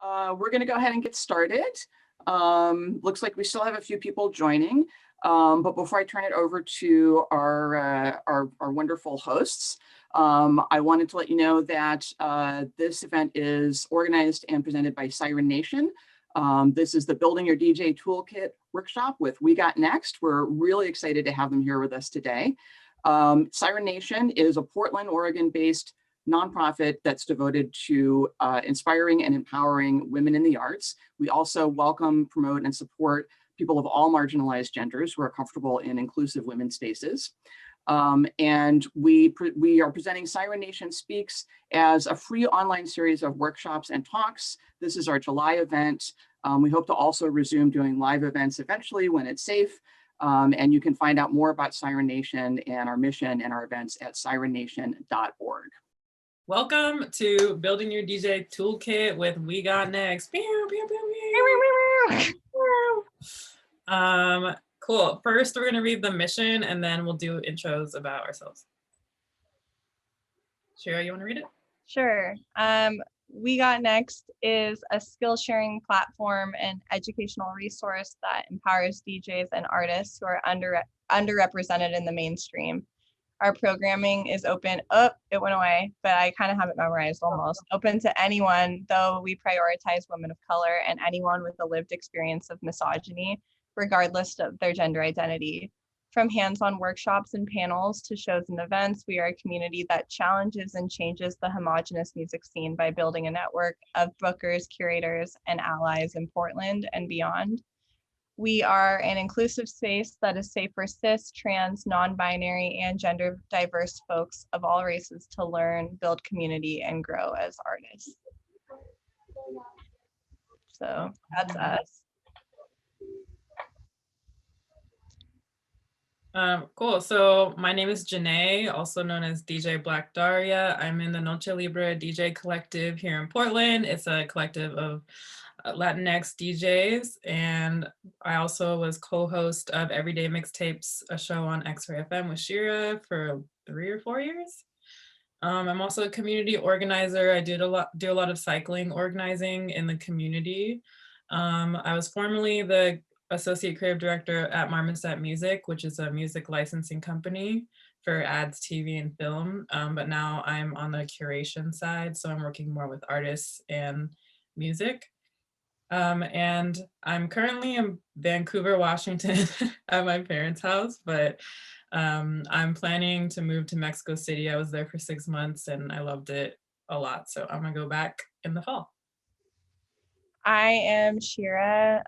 We're going to go ahead and get started. Looks like we still have a few people joining, but before I turn it over to our wonderful hosts, I wanted to let you know that this event is organized and presented by Siren Nation. This is the Building Your DJ Toolkit workshop with We Got Next. We're really excited to have them here with us today. Siren Nation is a Portland, Oregon-based nonprofit that's devoted to inspiring and empowering women in the arts. We also welcome, promote, and support people of all marginalized genders who are comfortable in inclusive women's spaces. And we are presenting Siren Nation Speaks as a free online series of workshops and talks. This is our July event. We hope to also resume doing live events eventually when it's safe. And you can find out more about Siren Nation and our mission and our events at sirennation.org. Welcome to Building Your DJ Toolkit with We Got Next. Cool. First, we're going to read the mission and then we'll do intros about ourselves. Shira, you want to read it? Sure. We Got Next is a skill sharing platform and educational resource that empowers DJs and artists who are underrepresented in the mainstream. Our programming is open, it went away, but I kind of have it memorized almost. Open to anyone, though we prioritize women of color and anyone with a lived experience of misogyny, regardless of their gender identity. From hands-on workshops and panels to shows and events, we are a community that challenges and changes the homogenous music scene by building a network of bookers, curators, and allies in Portland and beyond. We are an inclusive space that is safe for cis, trans, non-binary, and gender diverse folks of all races to learn, build community, and grow as artists. So that's us. Cool. So my name is Janae, also known as DJ Black Daria. I'm in the Noche Libre DJ collective here in Portland. It's a collective of Latinx DJs, and I also was co-host of Everyday Mixtapes, a show on X-Ray FM with Shira for 3 or 4 years. I'm also a community organizer. I do a lot of cycling organizing in the community. I was formerly the associate creative director at Marmoset Music, which is a music licensing company for ads, TV, and film. But now I'm on the curation side, so I'm working more with artists and music. And I'm currently in Vancouver, Washington at my parents' house, but I'm planning to move to Mexico City. I was there for 6 months and I loved it a lot. So I'm gonna go back in the fall. I am Shira.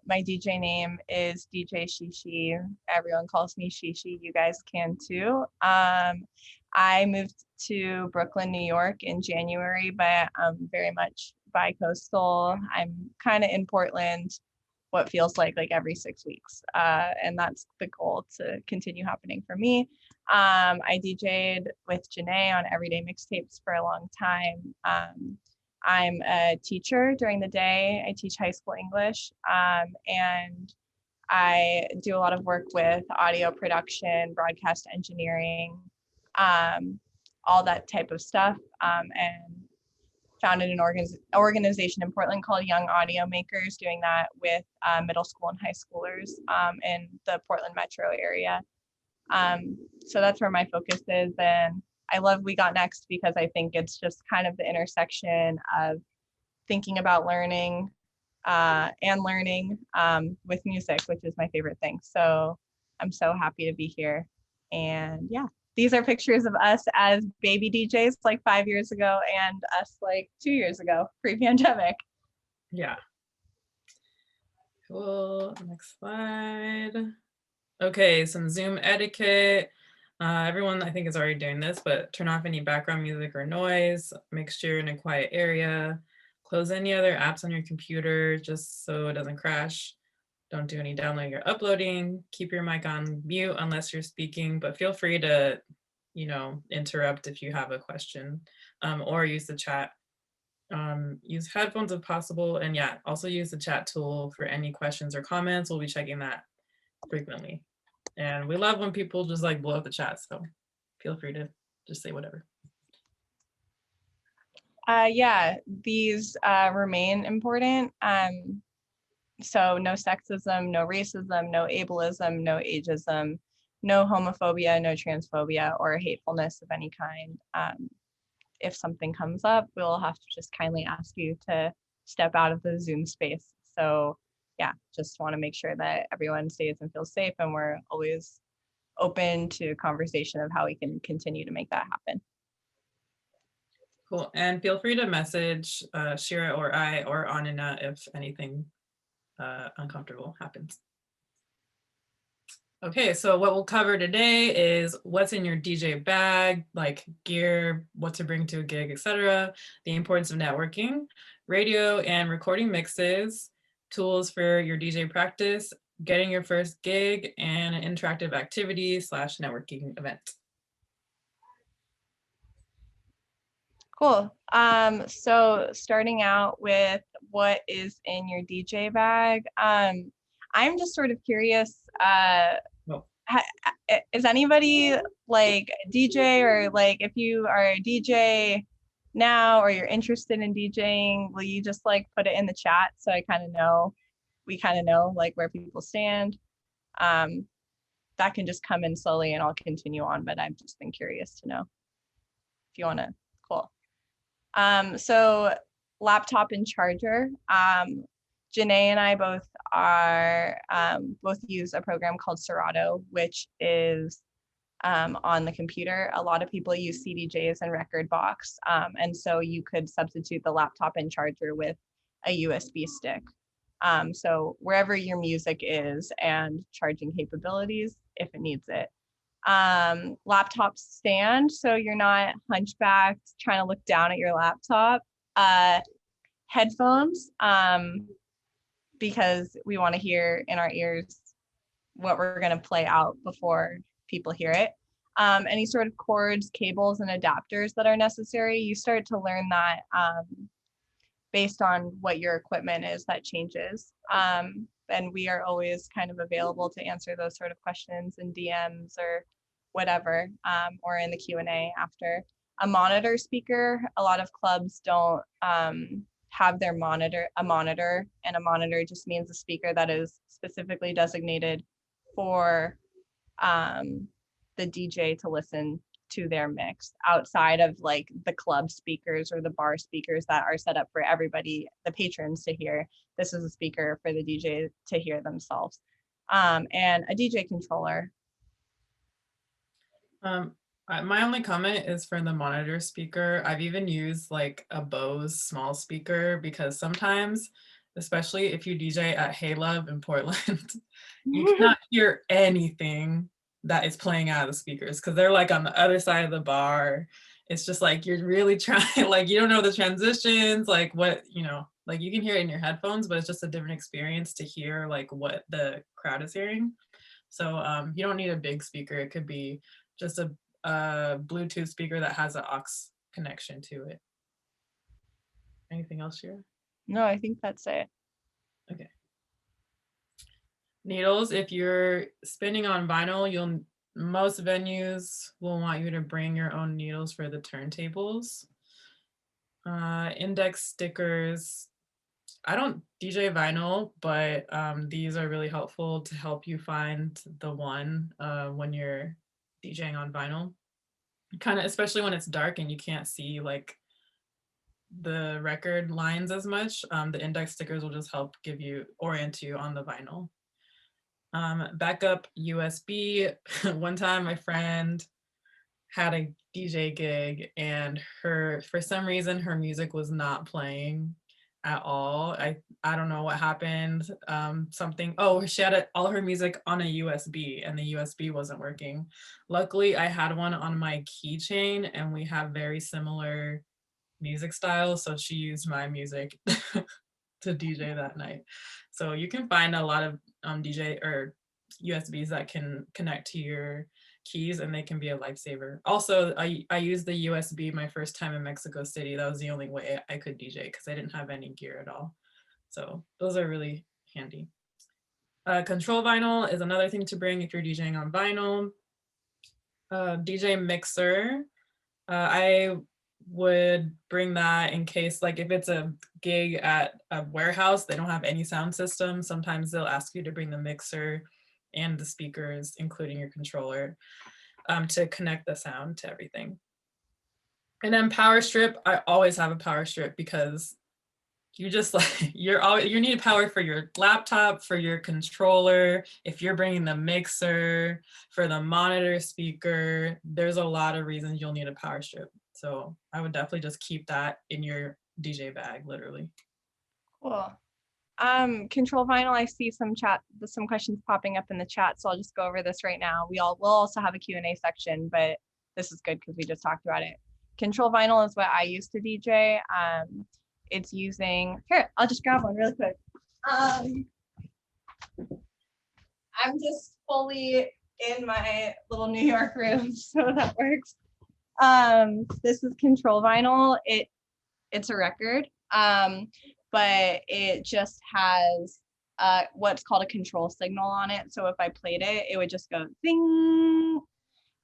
My DJ name is DJ Shi Shi. Everyone calls me Shi Shi. You guys can too. I moved to Brooklyn, New York in January, but I'm very much bi-coastal. I'm kind of in Portland, what feels like every 6 weeks. And that's the goal to continue happening for me. I DJ'd with Janae on Everyday Mixtapes for a long time. I'm a teacher during the day. I teach high school English, and I do a lot of work with audio production, broadcast engineering, all that type of stuff, and founded an organization in Portland called Young Audio Makers, doing that with middle school and high schoolers in the Portland metro area. So that's where my focus is. And I love We Got Next because I think it's just kind of the intersection of thinking about learning and learning with music, which is my favorite thing. So I'm so happy to be here. And yeah, these are pictures of us as baby DJs 5 years ago and us 2 years ago, pre-pandemic. Yeah. Cool. Next slide. Okay, some Zoom etiquette. Everyone, I think, is already doing this, but turn off any background music or noise. Make sure you're in a quiet area. Close any other apps on your computer just so it doesn't crash. Don't do any downloading or uploading. Keep your mic on mute unless you're speaking, but feel free to, interrupt if you have a question, or use the chat. Use headphones if possible, and yeah, also use the chat tool for any questions or comments. We'll be checking that frequently. And we love when people just blow up the chat, so feel free to just say whatever. Yeah, these remain important. So no sexism, no racism, no ableism, no ageism, no homophobia, no transphobia, or hatefulness of any kind. If something comes up, we'll have to just kindly ask you to step out of the Zoom space. So yeah, just want to make sure that everyone stays and feels safe, and we're always open to conversation of how we can continue to make that happen. Cool, and feel free to message Shira or I or Anina if anything uncomfortable happens. Okay, so what we'll cover today is what's in your DJ bag, like gear, what to bring to a gig, etc., the importance of networking, radio and recording mixes, tools for your DJ practice, getting your first gig, and an interactive activity / networking event. Cool. So starting out with what is in your DJ bag, I'm just sort of curious, is anybody like a DJ, or like if you are a DJ now or you're interested in DJing, will you just like put it in the chat so I kind of know, we kind of know like where people stand? That can just come in slowly and I'll continue on, but I've just been curious to know if you want to. Cool. So laptop and charger. Janae and I both use a program called Serato, which is on the computer. A lot of people use CDJs and record box. And so you could substitute the laptop and charger with a USB stick. So wherever your music is and charging capabilities, if it needs it. Laptop stand, so you're not hunchbacked trying to look down at your laptop. Headphones, because we want to hear in our ears what we're going to play out before people hear it. Any sort of cords, cables, and adapters that are necessary, you start to learn that based on what your equipment is, that changes. And we are always kind of available to answer those sort of questions in DMs or whatever, or in the Q&A after. A monitor speaker, a lot of clubs don't have their monitor, and a monitor just means a speaker that is specifically designated for the DJ to listen to their mix, outside of like the club speakers or the bar speakers that are set up for everybody, the patrons, to hear. This is a speaker for the DJ to hear themselves. And a DJ controller. My only comment is for the monitor speaker. I've even used like a Bose small speaker, because sometimes, especially if you DJ at Hey Love in Portland, you cannot hear anything that is playing out of the speakers because they're like on the other side of the bar. It's just like you're really trying, like you don't know the transitions, like what, you know, like you can hear it in your headphones, but it's just a different experience to hear like what the crowd is hearing. So you don't need a big speaker. It could be just a Bluetooth speaker that has an aux connection to it. Anything else here? No, I think that's it. Okay. Needles, if you're spinning on vinyl, most venues will want you to bring your own needles for the turntables. Index stickers. I don't DJ vinyl, but these are really helpful to help you find the one when you're DJing on vinyl. Kind of, especially when it's dark and you can't see like the record lines as much. The index stickers will just help orient you on the vinyl. Backup USB. One time my friend had a DJ gig and for some reason her music was not playing at all. I don't know what happened. She had all her music on a USB and the USB wasn't working. Luckily I had one on my keychain and we have very similar music styles, so she used my music to DJ that night. So you can find a lot of DJ or USBs that can connect to your keys and they can be a lifesaver. Also, I used the USB my first time in Mexico City. That was the only way I could DJ because I didn't have any gear at all. So those are really handy. Control vinyl is another thing to bring if you're DJing on vinyl. DJ mixer. I would bring that in case, like if it's a gig at a warehouse, they don't have any sound system. Sometimes they'll ask you to bring the mixer and the speakers, including your controller, to connect the sound to everything. And then power strip, I always have a power strip because you just like, you need power for your laptop, for your controller. If you're bringing the mixer, for the monitor speaker, there's a lot of reasons you'll need a power strip. So I would definitely just keep that in your DJ bag, literally. Cool. Control vinyl, I see some questions popping up in the chat, so I'll just go over this right now. We'll also have a Q&A section, but this is good because we just talked about it. Control vinyl is what I used to DJ. It's using, here, I'll just grab one really quick. I'm just fully in my little New York room, so that works. This is control vinyl. It's a record, but it just has what's called a control signal on it. So if I played it, it would just go ding.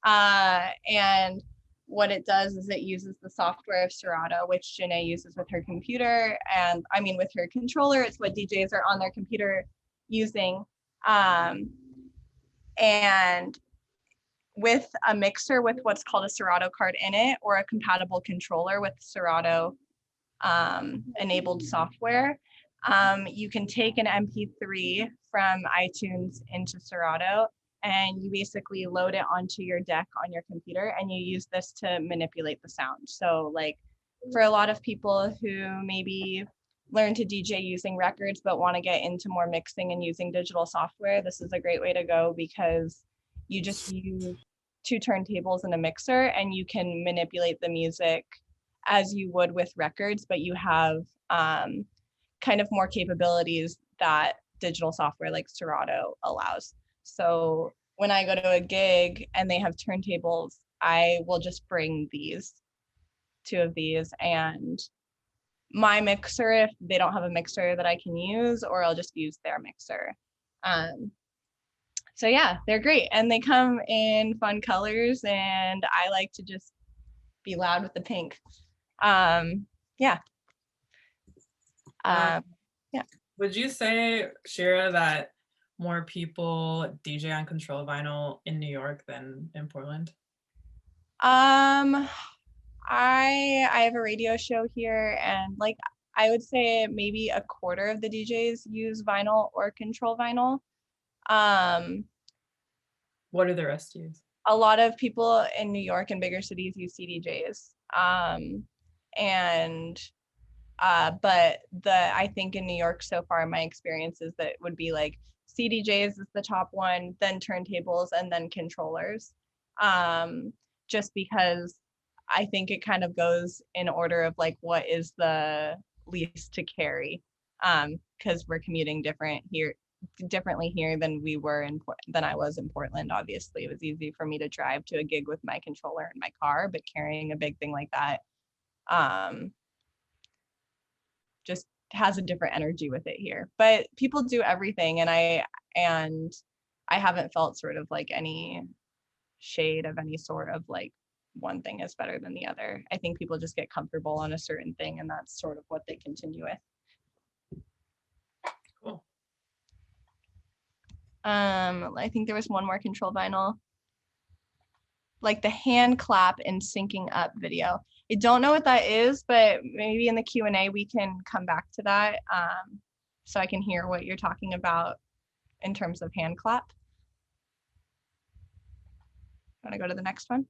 And what it does is it uses the software of Serato, which Janae uses with her computer, and I mean with her controller. It's what DJs are on their computer using. And with a mixer with what's called a Serato card in it, or a compatible controller with Serato enabled software, you can take an MP3 from iTunes into Serato, and you basically load it onto your deck on your computer, and you use this to manipulate the sound. So like for a lot of people who maybe learn to DJ using records but want to get into more mixing and using digital software, this is a great way to go because you just use 2 turntables and a mixer, and you can manipulate the music as you would with records, but you have kind of more capabilities that digital software like Serato allows. So when I go to a gig and they have turntables, I will just bring 2 of these and my mixer if they don't have a mixer that I can use, or I'll just use their mixer. So yeah, they're great, and they come in fun colors, and I like to just be loud with the pink. Yeah. Would you say, Shira, that more people DJ on control vinyl in New York than in Portland? I have a radio show here, and like I would say maybe a quarter of the DJs use vinyl or control vinyl. What do the rest use? A lot of people in New York and bigger cities use CDJs. But I think in New York so far, my experience is that it would be like CDJs is the top one, then turntables, and then controllers. Just because I think it kind of goes in order of like what is the least to carry, because we're commuting differently here than I was in Portland. Obviously, it was easy for me to drive to a gig with my controller in my car, but carrying a big thing like that just has a different energy with it here. But people do everything, and I haven't felt sort of like any shade of any sort of like one thing is better than the other. I think people just get comfortable on a certain thing, and that's sort of what they continue with. Cool. I think there was one more control vinyl, like the hand clap and syncing up video. I don't know what that is, but maybe in the Q&A we can come back to that, so I can hear what you're talking about in terms of hand clap. Want to go to the next one?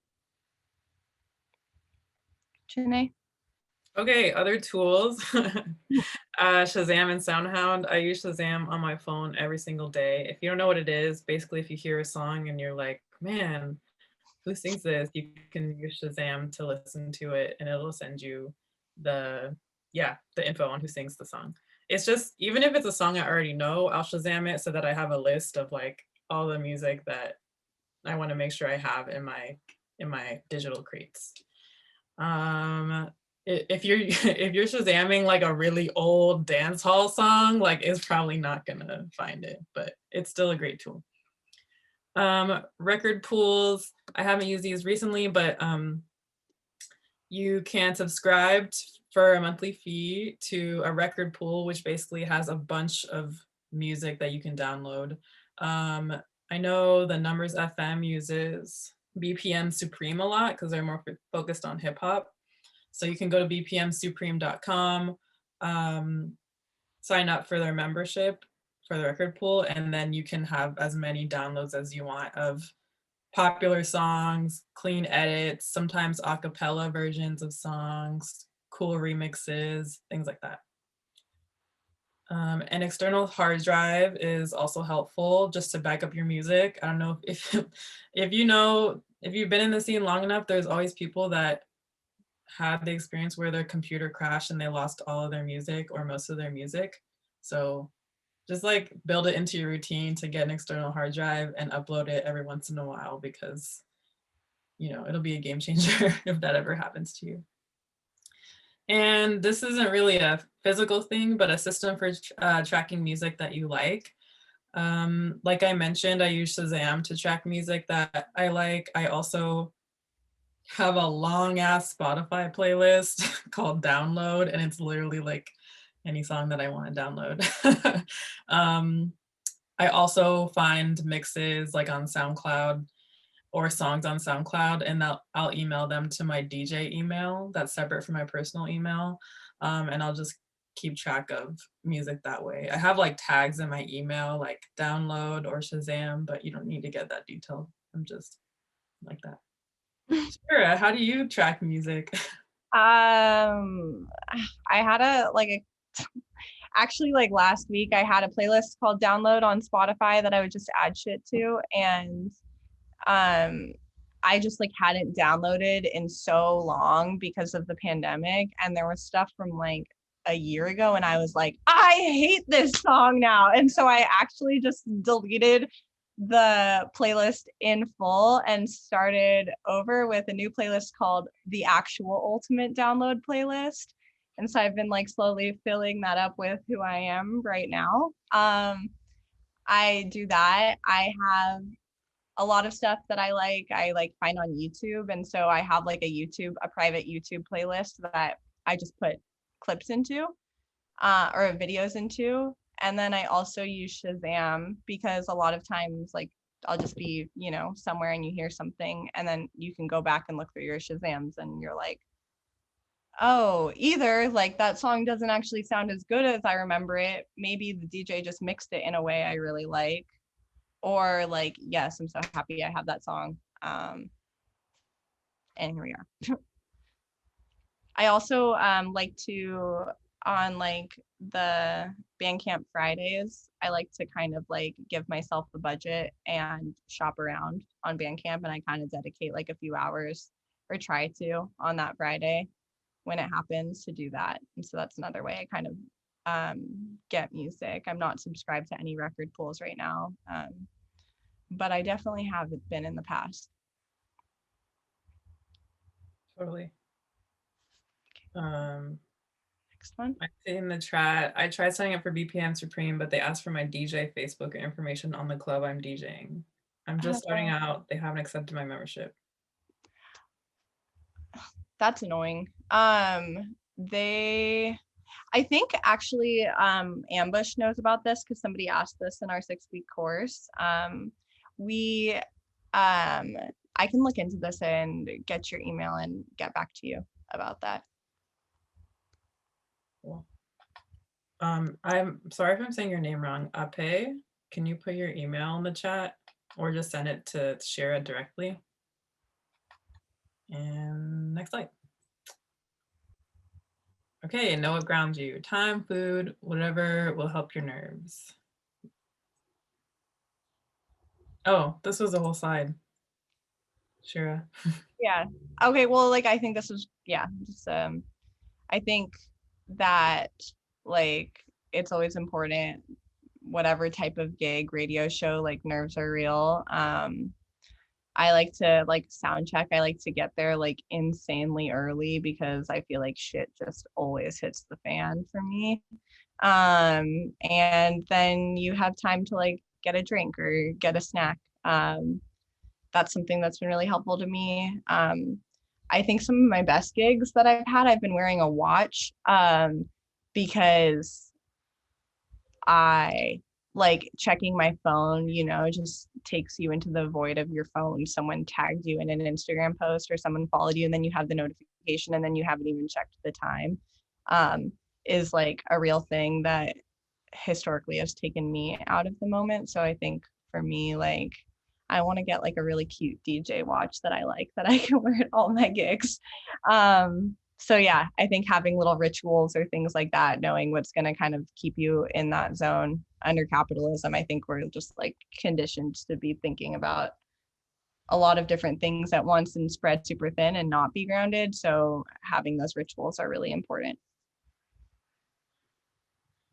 Janae? Okay, other tools. Shazam and SoundHound. I use Shazam on my phone every single day. If you don't know what it is, basically if you hear a song and you're like, man, who sings this? You can use Shazam to listen to it, and it'll send you the info on who sings the song. It's just, even if it's a song I already know, I'll Shazam it so that I have a list of like all the music that I want to make sure I have in my digital crates. If you're Shazamming like a really old dance hall song, like it's probably not gonna find it, but it's still a great tool. Record pools, I haven't used these recently, but you can subscribe for a monthly fee to a record pool, which basically has a bunch of music that you can download. I know the Numbers FM uses BPM Supreme a lot because they're more focused on hip hop. So you can go to bpmsupreme.com, sign up for their membership for the record pool, and then you can have as many downloads as you want of popular songs, clean edits, sometimes a cappella versions of songs, cool remixes, things like that. An external hard drive is also helpful just to back up your music. I don't know if if you've been in the scene long enough, there's always people that had the experience where their computer crashed and they lost all of their music or most of their music. So just like build it into your routine to get an external hard drive and upload it every once in a while, because it'll be a game changer if that ever happens to you. And this isn't really a physical thing, but a system for tracking music that you like. Like I mentioned, I use Shazam to track music that I like. I also have a long ass Spotify playlist called Download, and it's literally like any song that I want to download. I also find mixes like on SoundCloud or songs on SoundCloud, and I'll email them to my DJ email that's separate from my personal email. And I'll just keep track of music that way. I have like tags in my email, like download or Shazam, but you don't need to get that detailed. I'm just like that. Shira, how do you track music? I had actually like last week I had a playlist called Download on Spotify that I would just add shit to, and I just like hadn't downloaded in so long because of the pandemic, and there was stuff from like a year ago and I was like, I hate this song now, and so I actually just deleted the playlist in full and started over with a new playlist called the actual ultimate download playlist. And so I've been like slowly filling that up with who I am right now. I do that. I have a lot of stuff that I like find on YouTube. And so I have like a private YouTube playlist that I just put clips into or videos into. And then I also use Shazam because a lot of times like I'll just be, somewhere and you hear something and then you can go back and look through your Shazams and you're like, oh, either like that song doesn't actually sound as good as I remember it. Maybe the DJ just mixed it in a way I really like. Or like, yes, I'm so happy I have that song. And here we are. I also like to, on like the Bandcamp Fridays, I like to kind of like give myself a budget and shop around on Bandcamp, and I kind of dedicate like a few hours or try to on that Friday when it happens to do that. And so that's another way I kind of get music. I'm not subscribed to any record pools right now, but I definitely have been in the past. Totally. Next one. I see in the chat, I tried signing up for BPM Supreme, but they asked for my DJ Facebook information on the club I'm DJing. I'm just starting out. They haven't accepted my membership. That's annoying. I think actually Ambush knows about this because somebody asked this in our 6-week course. I can look into this and get your email and get back to you about that. Cool. I'm sorry if I'm saying your name wrong. Ape, can you put your email in the chat or just send it to Shira directly? And next slide. Okay, know what grounds you. Time, food, whatever will help your nerves. Oh, this was the whole slide. Shira. Yeah. Okay, well, like I think this was, yeah, just I think that like it's always important, whatever type of gig, radio show, like nerves are real. I like to like sound check. I like to get there like insanely early because I feel like shit just always hits the fan for me. And then you have time to like get a drink or get a snack. That's something that's been really helpful to me. I think some of my best gigs that I've had, I've been wearing a watch because I like checking my phone, you know, just takes you into the void of your phone. Someone tagged you in an Instagram post or someone followed you and then you have the notification and then you haven't even checked the time, is like a real thing that historically has taken me out of the moment. So I think for me, like, I want to get like a really cute DJ watch that I like that I can wear at all my gigs. So yeah, I think having little rituals or things like that, knowing what's going to kind of keep you in that zone under capitalism, I think we're just like conditioned to be thinking about a lot of different things at once and spread super thin and not be grounded. So having those rituals are really important.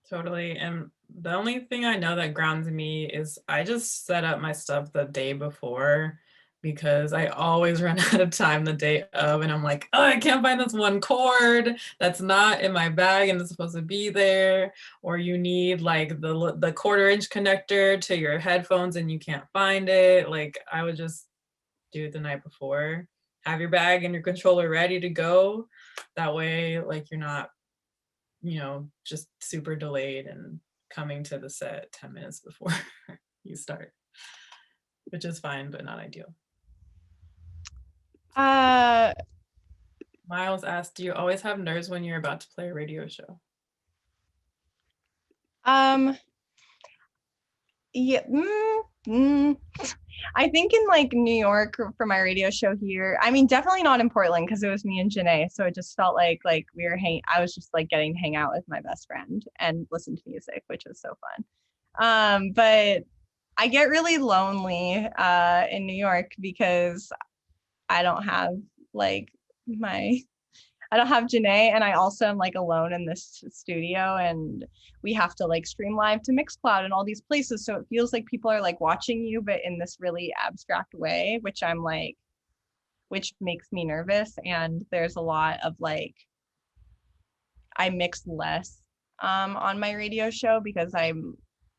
Totally. And the only thing I know that grounds me is I just set up my stuff the day before because I always run out of time the day of, and I'm like, oh, I can't find this one cord that's not in my bag and it's supposed to be there. Or you need like the 1/4-inch connector to your headphones and you can't find it. Like I would just do it the night before. Have your bag and your controller ready to go. That way, like you're not, you know, just super delayed and coming to the set 10 minutes before you start, which is fine, but not ideal. Miles asked, do you always have nerves when you're about to play a radio show? Yeah. I think in like New York for my radio show here, I mean, definitely not in Portland because it was me and Janae. So it just felt like we were I was just like getting to hang out with my best friend and listen to music, which was so fun. But I get really lonely in New York because I don't have like I don't have Janae, and I also am like alone in this studio, and we have to like stream live to Mixcloud and all these places. So it feels like people are like watching you, but in this really abstract way, which makes me nervous. And there's a lot of like, I mix less on my radio show because I'm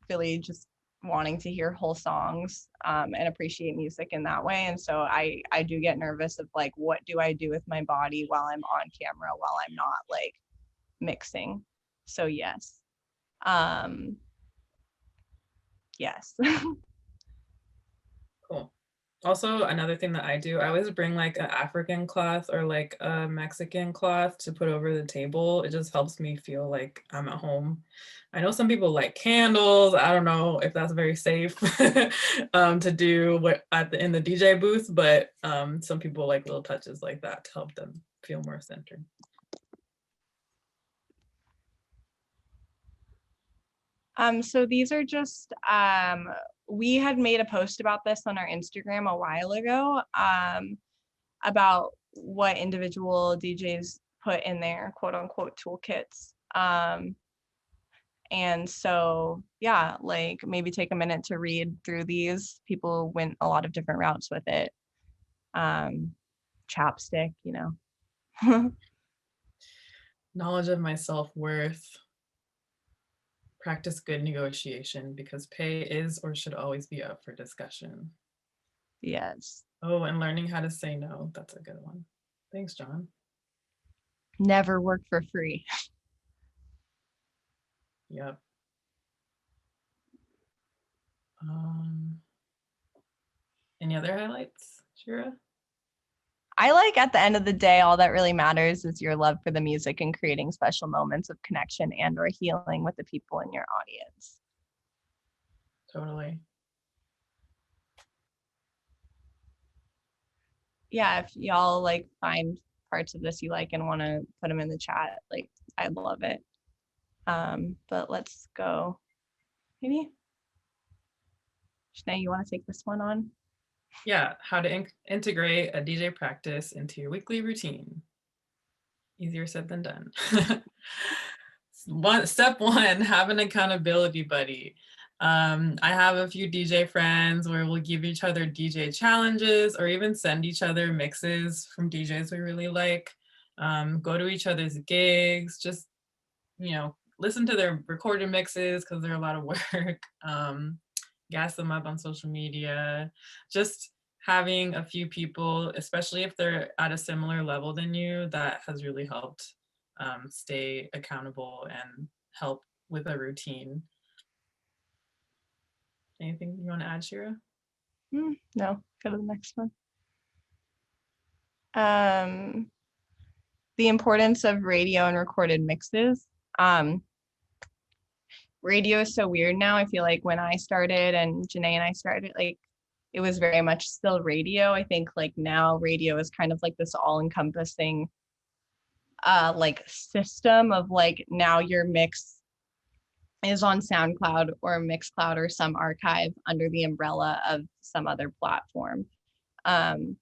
really just wanting to hear whole songs and appreciate music in that way. And so I do get nervous of like, what do I do with my body while I'm on camera, while I'm not like mixing? So yes. Yes. Cool. Also, another thing that I do, I always bring like an African cloth or like a Mexican cloth to put over the table. It just helps me feel like I'm at home. I know some people like candles. I don't know if that's very safe to do in the DJ booth, but some people like little touches like that to help them feel more centered. So these are just, we had made a post about this on our Instagram a while ago about what individual DJs put in their quote unquote toolkits. And so, yeah, like maybe take a minute to read through these. People went a lot of different routes with it. Chapstick, you know. Knowledge of my self-worth. Practice good negotiation because pay is or should always be up for discussion. Yes. Oh, and learning how to say no. That's a good one. Thanks, John. Never work for free. Yep. Any other highlights, Shira? I like at the end of the day, all that really matters is your love for the music and creating special moments of connection and or healing with the people in your audience. Totally. Yeah, if y'all like find parts of this you like and want to put them in the chat, like I'd love it. But let's go. Maybe Shanae, you want to take this one on? Yeah, how to integrate a DJ practice into your weekly routine. Easier said than done. Step one, have an accountability buddy. I have a few DJ friends where we'll give each other DJ challenges or even send each other mixes from DJs we really like. Go to each other's gigs, just, you know, listen to their recorded mixes because they're a lot of work. Gas them up on social media. Just having a few people, especially if they're at a similar level than you, that has really helped stay accountable and help with a routine. Anything you want to add, Shira? No, go to the next one. The importance of radio and recorded mixes. Radio is so weird now. I feel like when I started and Janae and I started, like, it was very much still radio. I think like now radio is kind of like this all-encompassing like system of like, now your mix is on SoundCloud or Mixcloud or some archive under the umbrella of some other platform. And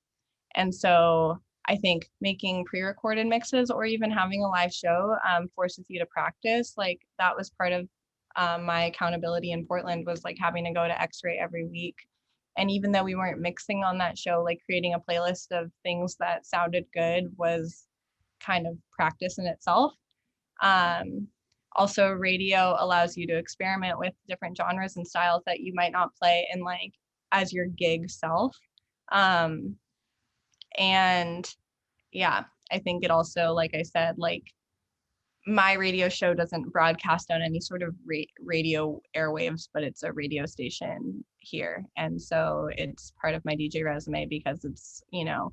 so I think making pre-recorded mixes or even having a live show forces you to practice. Like that was part of my accountability in Portland, was like having to go to X-Ray every week. And even though we weren't mixing on that show, like creating a playlist of things that sounded good was kind of practice in itself. Also, radio allows you to experiment with different genres and styles that you might not play in like as your gig self. And yeah, I think it also, like I said, like my radio show doesn't broadcast on any sort of radio airwaves, but it's a radio station here. And so it's part of my DJ resume because it's, you know,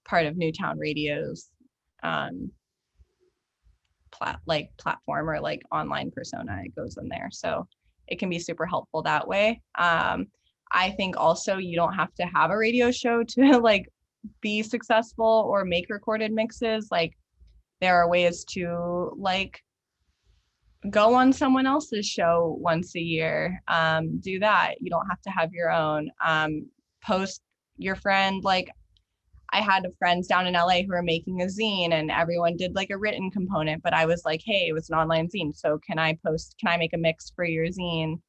part of Newtown Radio's platform or like online persona. It goes in there. So it can be super helpful that way. I think also you don't have to have a radio show to like be successful or make recorded mixes. Like there are ways to like go on someone else's show once a year. Do that. You don't have to have your own. Post your friend. Like I had friends down in LA who were making a zine and everyone did like a written component, but I was like, hey, it was an online zine. So can I make a mix for your zine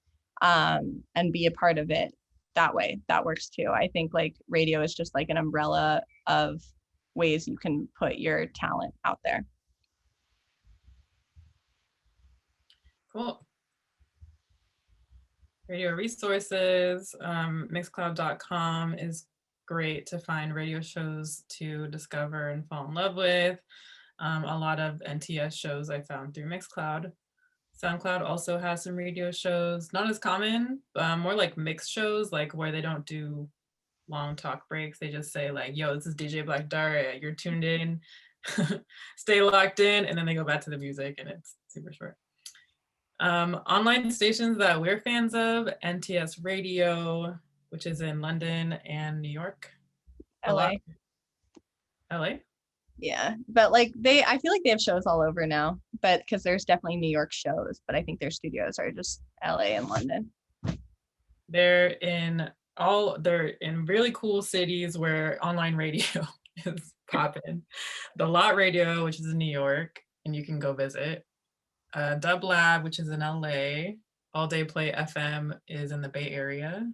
and be a part of it that way? That works too. I think like radio is just like an umbrella of ways you can put your talent out there. Cool. Radio resources, mixcloud.com is great to find radio shows to discover and fall in love with. A lot of NTS shows I found through Mixcloud. SoundCloud also has some radio shows, not as common, more like mixed shows, like where they don't do long talk breaks. They just say like, yo, this is DJ Black Daria, you're tuned in, stay locked in, and then they go back to the music and it's super short. Online stations that we're fans of, NTS Radio, which is in London and New York. LA. LA? Yeah, but like I feel like they have shows all over now, but because there's definitely New York shows, but I think their studios are just LA and London. They're in really cool cities where online radio is popping. The Lot Radio, which is in New York, and you can go visit. Dub Lab, which is in LA. All Day Play FM is in the Bay Area.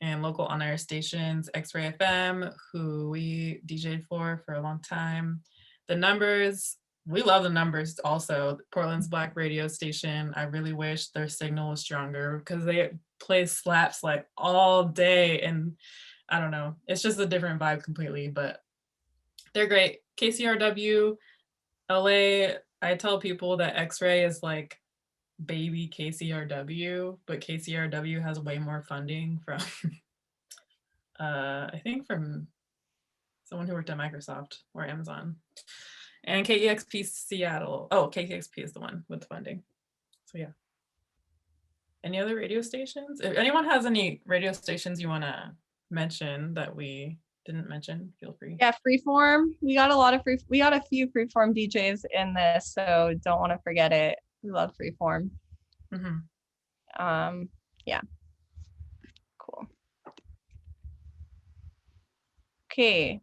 And local on-air stations, X-Ray FM, who we DJ'd for a long time. The Numbers, we love The Numbers also. Portland's Black radio station. I really wish their signal was stronger because they play slaps like all day. And I don't know, it's just a different vibe completely, but they're great. KCRW, LA, I tell people that X-Ray is like baby KCRW, but KCRW has way more funding from, I think from someone who worked at Microsoft or Amazon. And KEXP Seattle. Oh, KEXP is the one with the funding. So yeah. Any other radio stations? If anyone has any radio stations you want to mention that we didn't mention, feel free. Yeah, Freeform. We got a few Freeform DJs in this, so don't want to forget it. We love Freeform. Mm-hmm. Yeah. Cool. Okay.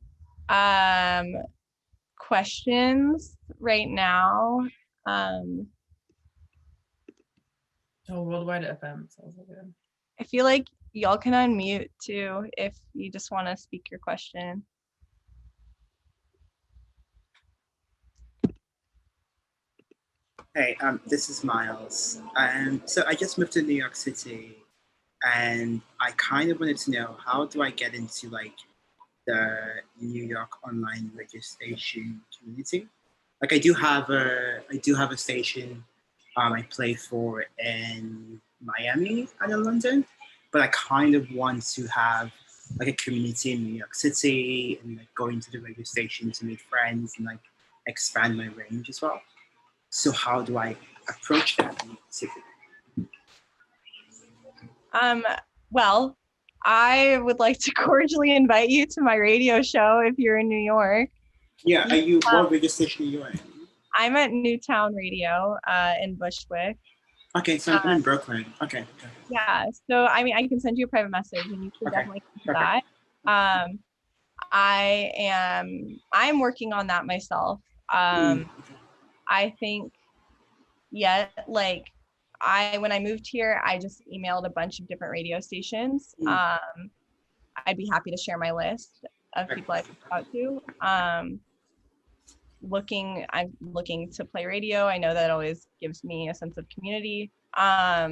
Questions right now. Oh, Worldwide FM sounds so good. I feel like y'all can unmute too if you just want to speak your question. Hey, this is Miles. So I just moved to New York City and I kind of wanted to know, how do I get into like the New York online radio station community? Like I do have a station I play for in Miami and in London, but I kind of want to have like a community in New York City and like going to the radio station to meet friends and like expand my range as well. So how do I approach that specifically? Well, I would like to cordially invite you to my radio show if you're in New York. Yeah, are you, what radio station are you in? I'm at Newtown Radio in Bushwick. Okay, so I'm in Brooklyn. Okay. Yeah, so I mean, I can send you a private message and you can definitely do that. I'm working on that myself. I think, when I moved here, I just emailed a bunch of different radio stations. I'd be happy to share my list of people I've reached out to. I'm looking to play radio. I know that always gives me a sense of community. Yeah.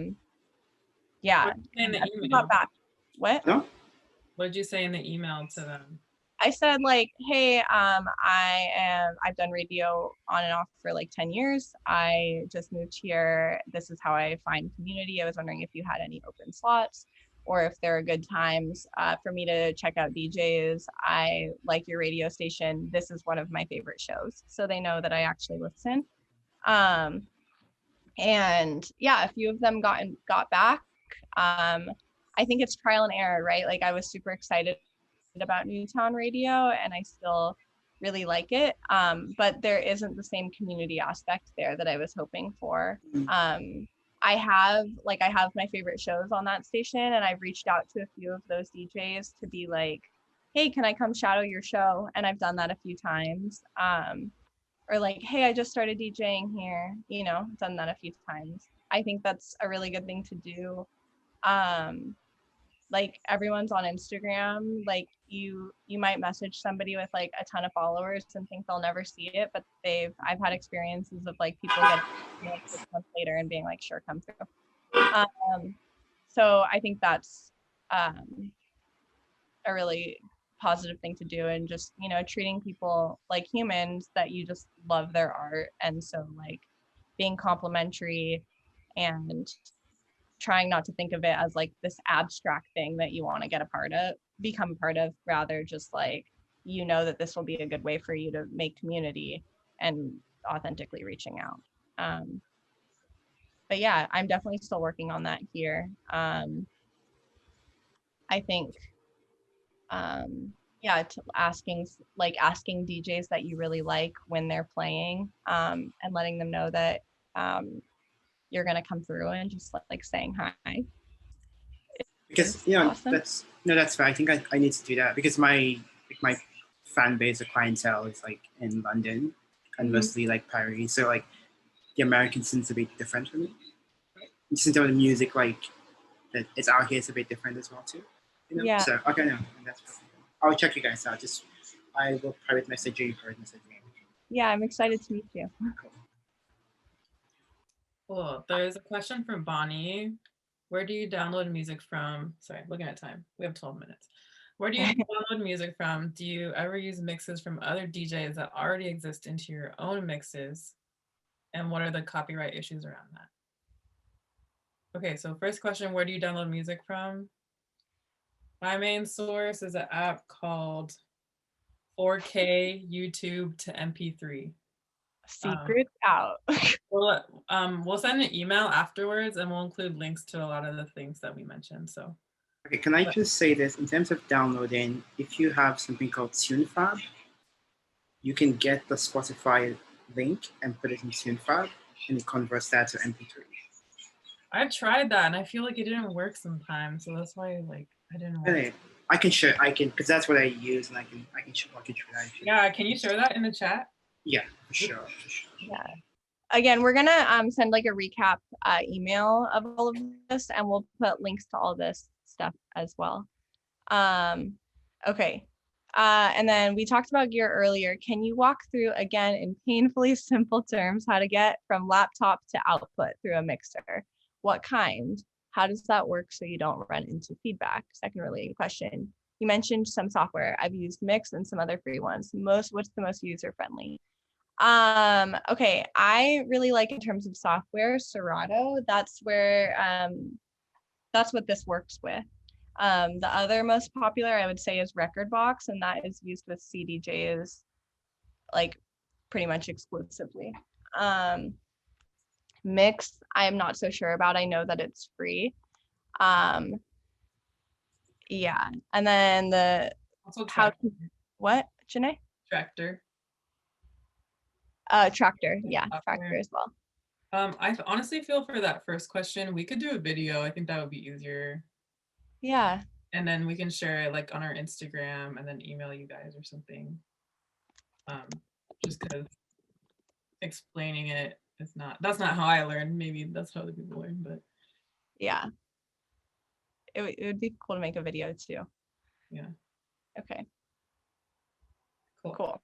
What? No? What did you say in the email to them? I said like, hey, I've done radio on and off for like 10 years. I just moved here. This is how I find community. I was wondering if you had any open slots or if there are good times for me to check out DJs. I like your radio station. This is one of my favorite shows. So they know that I actually listen. And yeah, a few of them got back. I think it's trial and error, right? Like I was super excited about Newtown Radio and I still really like it, but there isn't the same community aspect there that I was hoping for. I have my favorite shows on that station and I've reached out to a few of those DJs to be like, hey, can I come shadow your show? And I've done that a few times. Or like, hey, I just started DJing here, done that a few times. I think that's a really good thing to do. Like everyone's on Instagram, like you might message somebody with like a ton of followers and think they'll never see it, but I've had experiences of like people getting 6 months later and being like, sure, come through. So I think that's a really positive thing to do, and just treating people like humans that you just love their art, and so like being complimentary and trying not to think of it as like this abstract thing that you want to become a part of, rather just like, that this will be a good way for you to make community and authentically reaching out. But yeah, I'm definitely still working on that here. I think, asking DJs that you really like when they're playing, and letting them know that, you're gonna come through and just like saying hi. Because awesome. That's fair. I think I need to do that because my fan base or clientele is like in London and mostly like Paris. So like the American scene's a bit different for me. Just in terms of music, like that it's out here, it's a bit different as well too. Yeah. So okay, no, that's perfect. I'll check you guys out. I will private message you. Yeah, I'm excited to meet you. Cool. There's a question from Bonnie. Where do you download music from? Sorry, looking at time. We have 12 minutes. Where do you download music from? Do you ever use mixes from other DJs that already exist into your own mixes? And what are the copyright issues around that? Okay, so first question, where do you download music from? My main source is an app called 4K YouTube to MP3. Secret out. We'll send an email afterwards and we'll include links to a lot of the things that we mentioned. So okay, can I just say this in terms of downloading? If you have something called TuneFab, you can get the Spotify link and put it in TuneFab and it converts that to MP3. I tried that and I feel like it didn't work sometimes, so that's why like I didn't work. Really? I can because that's what I use, and I can show that. Yeah, can you share that in the chat? Yeah, for sure. Yeah. Again, we're gonna send like a recap email of all of this, and we'll put links to all this stuff as well. Okay. And then we talked about gear earlier. Can you walk through again in painfully simple terms how to get from laptop to output through a mixer? What kind? How does that work so you don't run into feedback? Second related question. You mentioned some software. I've used Mix and some other free ones. What's the most user friendly? Okay, I really like, in terms of software, Serato. That's where that's what this works with. The other most popular, I would say, is Rekordbox, and that is used with CDJs like pretty much exclusively. Mix, I'm not so sure about. I know that it's free. Yeah, and then the Also what, Janae? Tractor. Tractor, yeah, Software. Tractor as well. I honestly feel for that first question, we could do a video. I think that would be easier. Yeah. And then we can share it like on our Instagram and then email you guys or something. Just because explaining it is that's not how I learned. Maybe that's how other people learn, but yeah. It would be cool to make a video too. Yeah. Okay. Cool. Cool.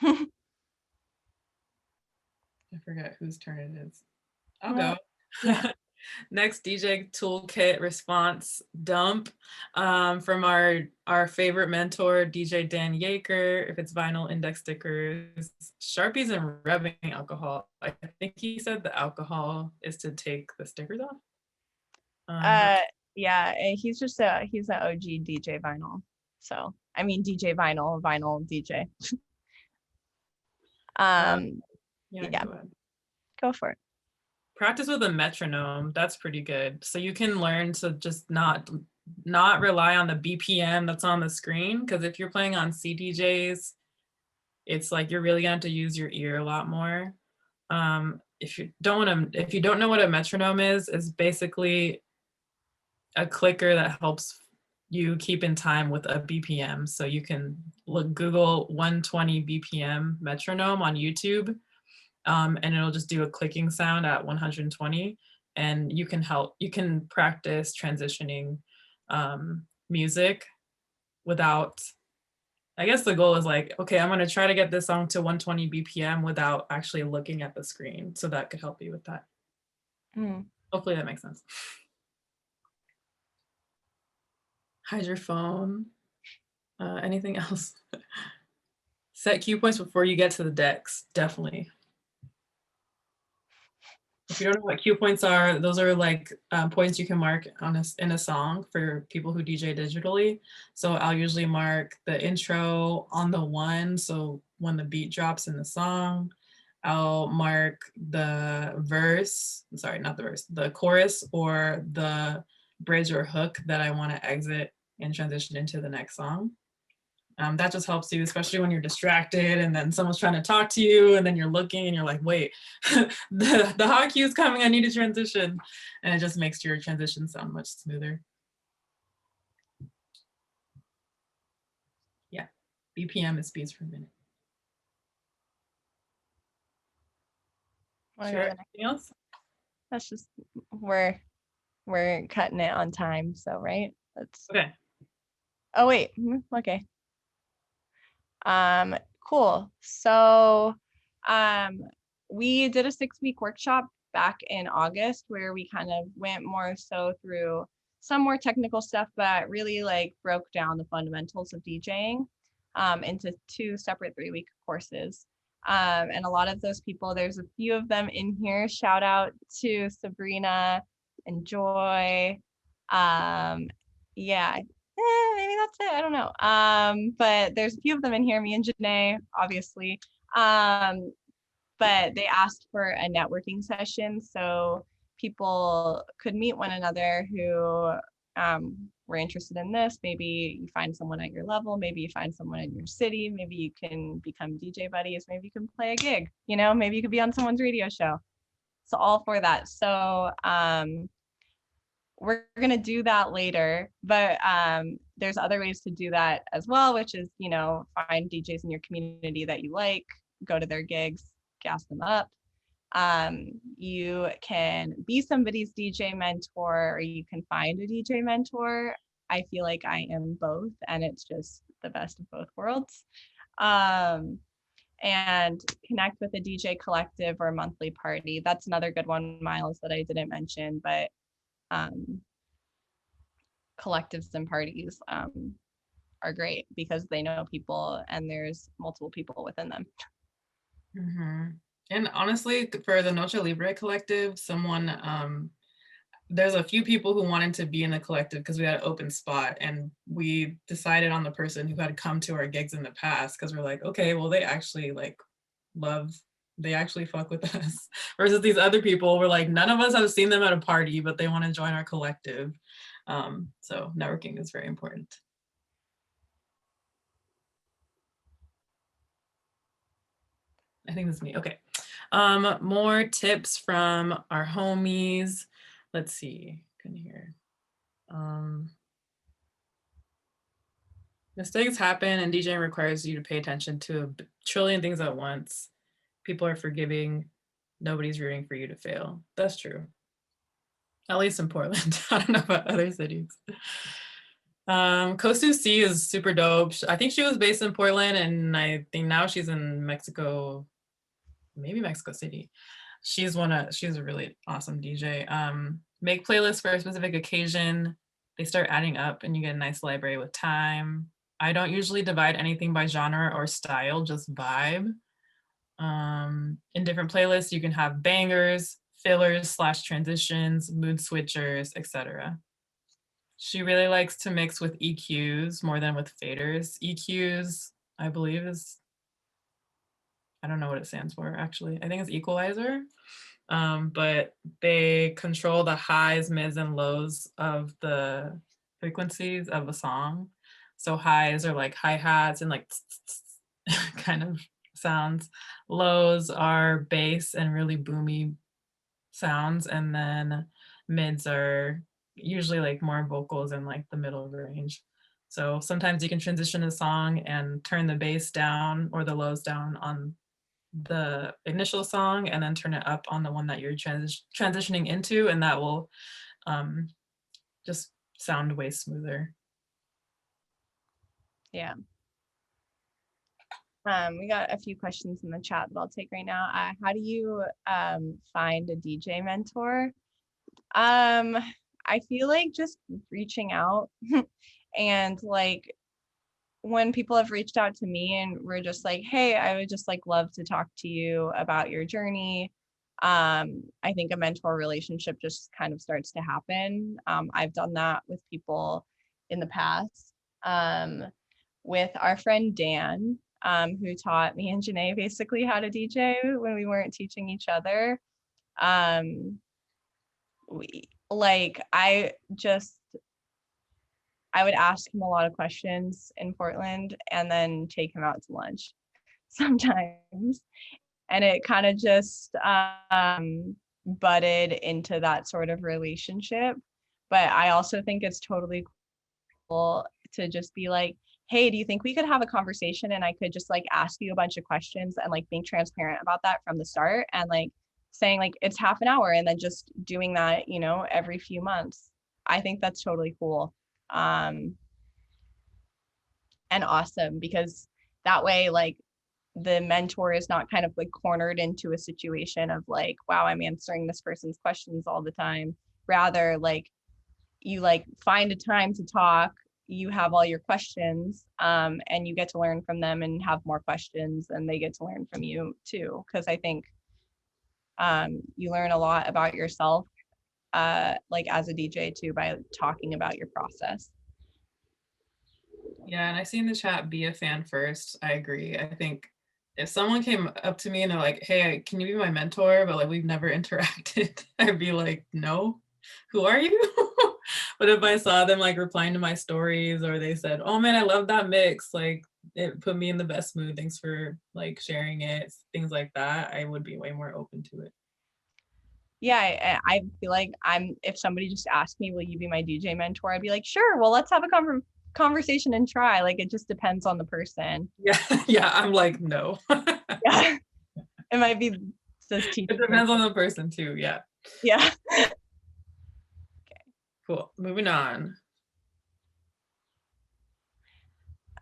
I forget whose turn it is. I'll Well, go. yeah. Next, DJ Toolkit response dump from our favorite mentor, DJ Dan Yeager. If it's vinyl index stickers, Sharpies, and rubbing alcohol. I think he said the alcohol is to take the stickers off. Yeah, he's an OG DJ vinyl. So I mean DJ vinyl DJ. Yeah. Go for it. Practice with a metronome. That's pretty good. So you can learn to just not rely on the BPM that's on the screen, because if you're playing on CDJs, it's like you're really going to have to use your ear a lot more. If you don't know what a metronome is basically a clicker that helps you keep in time with a BPM. So you can Google 120 BPM metronome on YouTube. And it'll just do a clicking sound at 120, and you can practice transitioning music without, I guess the goal is like, okay, I'm going to try to get this song to 120 BPM without actually looking at the screen. So that could help you with that. Hopefully that makes sense. Hide your phone. Anything else? Set cue points before you get to the decks, definitely. If you don't know what cue points are, those are like points you can mark in a song for people who DJ digitally. So I'll usually mark the intro on the 1, so when the beat drops in the song. I'll mark the chorus or the bridge or hook that I want to exit and transition into the next song. That just helps you, especially when you're distracted and then someone's trying to talk to you and then you're looking and you're like, wait, the hot cue is coming, I need to transition. And it just makes your transition sound much smoother. Yeah, BPM is beats per minute. Sure, anything else? That's just, we're cutting it on time, so right? That's okay. Oh wait, okay. Cool. So we did a 6-week workshop back in August where we kind of went more so through some more technical stuff, but really like broke down the fundamentals of DJing into 2 separate 3-week courses. And a lot of those people, there's a few of them in here. Shout out to Sabrina and Joy. Yeah, maybe that's it. I don't know. But there's a few of them in here, me and Janae, obviously. But they asked for a networking session so people could meet one another who were interested in this. Maybe you find someone at your level, maybe you find someone in your city, maybe you can become DJ buddies, maybe you can play a gig, maybe you could be on someone's radio show. So all for that. So we're going to do that later, but there's other ways to do that as well, which is, find DJs in your community that you like, go to their gigs, gas them up. You can be somebody's DJ mentor, or you can find a DJ mentor. I feel like I am both, and it's just the best of both worlds. And connect with a DJ collective or a monthly party. That's another good one, Miles, that I didn't mention, but collectives and parties are great because they know people and there's multiple people within them. And honestly, for the Noche Libre collective, there's a few people who wanted to be in the collective because we had an open spot, and we decided on the person who had come to our gigs in the past because we're like, okay, well, they actually they actually fuck with us. Versus these other people, we're like, none of us have seen them at a party, but they want to join our collective. So networking is very important. I think that's me. Okay. More tips from our homies. Let's see. Can you hear? Mistakes happen, and DJing requires you to pay attention to a trillion things at once. People are forgiving. Nobody's rooting for you to fail. That's true. At least in Portland. I don't know about other cities. Kosu C is super dope. I think she was based in Portland, and I think now she's in Mexico, maybe Mexico City. She's a really awesome DJ. Make playlists for a specific occasion. They start adding up and you get a nice library with time. I don't usually divide anything by genre or style, just vibe. In different playlists, you can have bangers, fillers / transitions, mood switchers, etc. She really likes to mix with EQs more than with faders. EQs, I believe, I don't know what it stands for, actually. I think it's equalizer, but they control the highs, mids, and lows of the frequencies of a song. So highs are like hi-hats and like kind of sounds. Lows are bass and really boomy sounds, and then mids are usually like more vocals and like the middle range. So sometimes you can transition a song and turn the bass down or the lows down on the initial song and then turn it up on the one that you're transitioning into, and that will just sound way smoother. Yeah. We got a few questions in the chat that I'll take right now. How do you find a DJ mentor? I feel like just reaching out and like when people have reached out to me and we're just like, hey, I would just like love to talk to you about your journey. I think a mentor relationship just kind of starts to happen. I've done that with people in the past. With our friend Dan, who taught me and Janae basically how to DJ when we weren't teaching each other. I would ask him a lot of questions in Portland and then take him out to lunch sometimes. And it kind of just butted into that sort of relationship. But I also think it's totally cool to just be like, hey, do you think we could have a conversation and I could just like ask you a bunch of questions and like being transparent about that from the start and like saying like it's half an hour and then just doing that, you know, every few months. I think that's totally cool. And awesome, because that way like the mentor is not kind of like cornered into a situation of like, wow, I'm answering this person's questions all the time. Rather, like you like find a time to talk, you have all your questions, and you get to learn from them and have more questions and they get to learn from you too. Because I think you learn a lot about yourself like as a DJ too by talking about your process. Yeah, and I see in the chat, be a fan first. I agree. I think if someone came up to me and they're like, hey, can you be my mentor? But like we've never interacted, I'd be like, no, who are you? But if I saw them like replying to my stories or they said, oh man, I love that mix, like it put me in the best mood, thanks for like sharing it, things like that, I would be way more open to it. Yeah, I feel like if somebody just asked me, will you be my DJ mentor? I'd be like, sure, well, let's have a conversation and try. Like, it just depends on the person. Yeah, I'm like, no. Yeah, it might be just it depends on the person too, yeah. Okay, cool, moving on.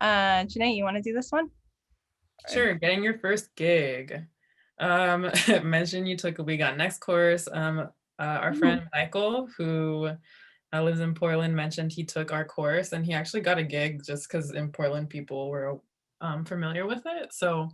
Janae, you want to do this one? Sure. Getting your first gig. Mention you took a We Got Next course. Our friend Michael, who lives in Portland, mentioned he took our course and he actually got a gig just because in Portland people were familiar with it. So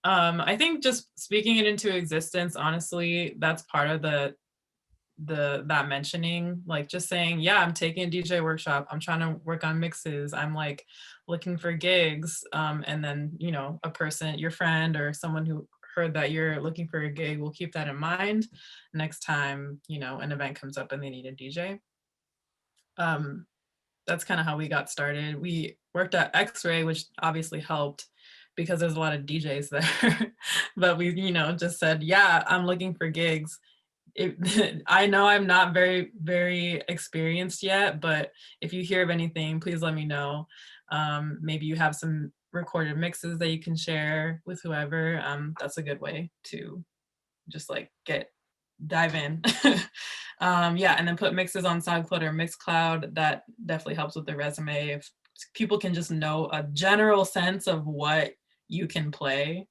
I think just speaking it into existence, honestly, that's part of that mentioning, like just saying, yeah, I'm taking a DJ workshop, I'm trying to work on mixes, I'm like looking for gigs, and then, you know, a person, your friend or someone who heard that you're looking for a gig will keep that in mind next time, you know, an event comes up and they need a DJ. That's kind of how we got started. We worked at X-Ray, which obviously helped because there's a lot of DJs there. But we, you know, just said, yeah, I'm looking for gigs. I know I'm not very, very experienced yet, but if you hear of anything, please let me know. Maybe you have some recorded mixes that you can share with whoever. That's a good way to just like dive in. Yeah, and then put mixes on SoundCloud or Mixcloud. That definitely helps with the resume. If people can just know a general sense of what you can play.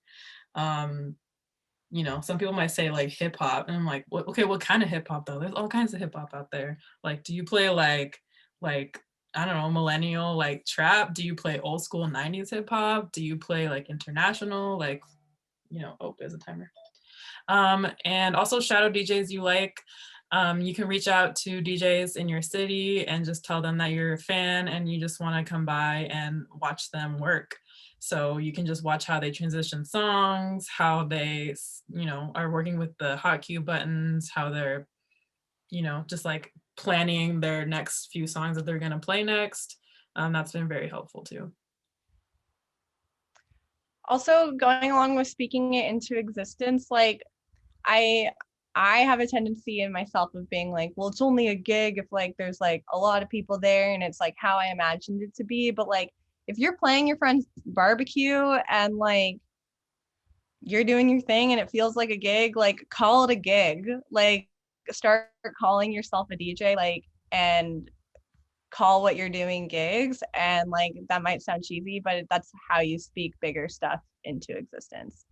You know, some people might say like hip hop, and I'm like, okay, what kind of hip hop though? There's all kinds of hip hop out there. Like, do you play like I don't know, millennial like trap? Do you play old school 90s hip hop? Do you play like international, like, you know, oh, there's a timer. And also shadow DJs you like. You can reach out to DJs in your city and just tell them that you're a fan and you just want to come by and watch them work. So you can just watch how they transition songs, how they, you know, are working with the hotkey buttons, how they're, you know, just like planning their next few songs that they're going to play next. That's been very helpful too. Also, going along with speaking it into existence, like I have a tendency in myself of being like, well, it's only a gig if like there's like a lot of people there and it's like how I imagined it to be. But like if you're playing your friend's barbecue and like you're doing your thing and it feels like a gig, like call it a gig. Like start calling yourself a DJ, like, and call what you're doing gigs. And like that might sound cheesy, but that's how you speak bigger stuff into existence.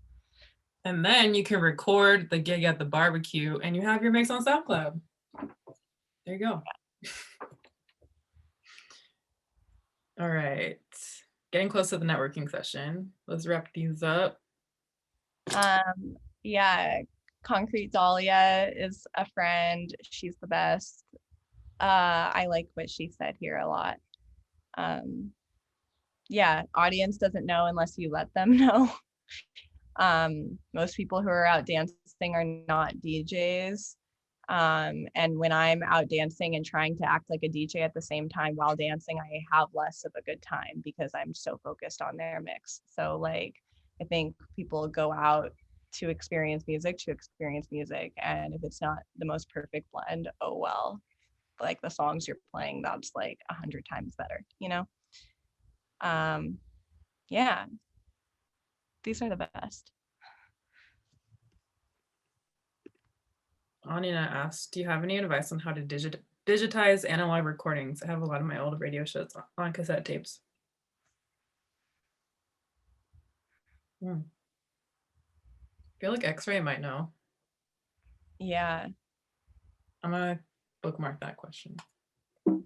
And then you can record the gig at the barbecue and you have your mix on SoundCloud. There you go. All right. Getting close to the networking session. Let's wrap these up. Yeah, Concrete Dahlia is a friend. She's the best. I like what she said here a lot. Yeah, audience doesn't know unless you let them know. Most people who are out dancing are not DJs. And when I'm out dancing and trying to act like a DJ at the same time while dancing, I have less of a good time because I'm so focused on their mix. So like, I think people go out to experience music. And if it's not the most perfect blend, oh well, like the songs you're playing, that's like 100 times better, you know? Yeah, these are the best. Anina asked, do you have any advice on how to digitize analog recordings? I have a lot of my old radio shows on cassette tapes. I feel like X-Ray might know. Yeah. I'm gonna bookmark that question. We'll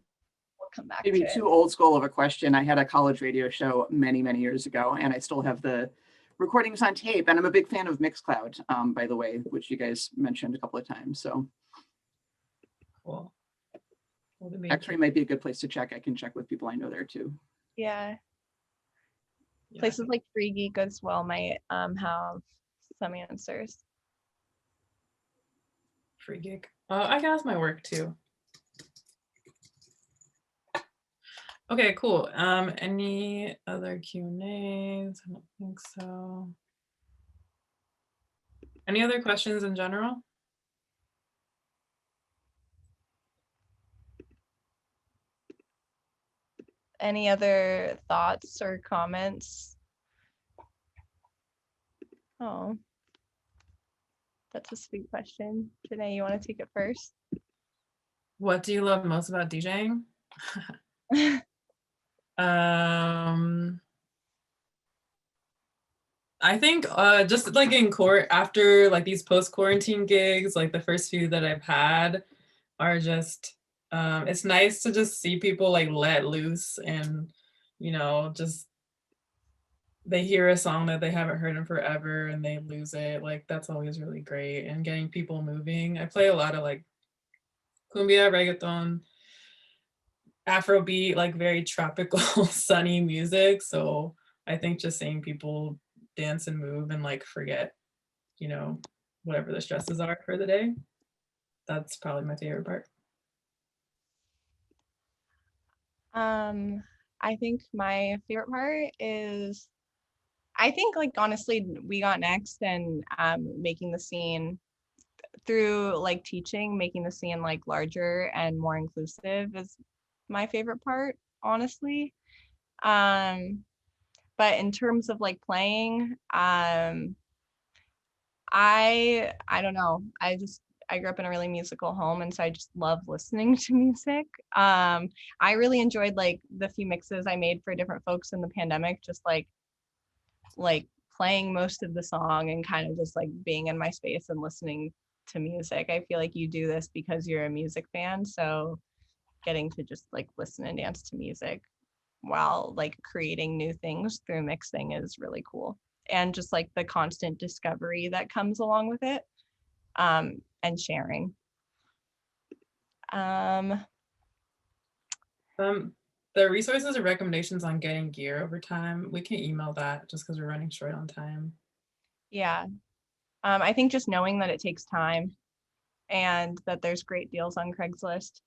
come back Maybe to it. too old school of a question. I had a college radio show many, many years ago, and I still have the recordings on tape. And I'm a big fan of Mixcloud, by the way, which you guys mentioned a couple of times. So Cool. X-Ray might be a good place to check. I can check with people I know there too. Yeah. Places like Free Geek as well might have some answers. Free Geek. I can ask my work too. Okay, cool. Any other Q&As? I don't think so. Any other questions in general? Any other thoughts or comments? Oh, that's a sweet question. Janae, you want to take it first? What do you love most about DJing? I think just like in court after like these post-quarantine gigs, like the first few that I've had are just it's nice to just see people like let loose and just they hear a song that they haven't heard in forever and they lose it. Like that's always really great. And getting people moving. I play a lot of like cumbia, reggaeton, Afrobeat, like very tropical, sunny music. So I think just seeing people dance and move and like forget, whatever the stresses are for the day, that's probably my favorite part. I think my favorite part is, I think like honestly, We Got Next and making the scene through like teaching, making the scene like larger and more inclusive is my favorite part, honestly. But in terms of like playing, I don't know. I grew up in a really musical home, and so I just love listening to music. I really enjoyed like the few mixes I made for different folks in the pandemic, just like playing most of the song and kind of just like being in my space and listening to music. I feel like you do this because you're a music fan, so getting to just like listen and dance to music while like creating new things through mixing is really cool. And just like the constant discovery that comes along with it, and sharing. The resources or recommendations on getting gear over time, we can email that just because we're running short on time. Yeah. I think just knowing that it takes time and that there's great deals on Craigslist.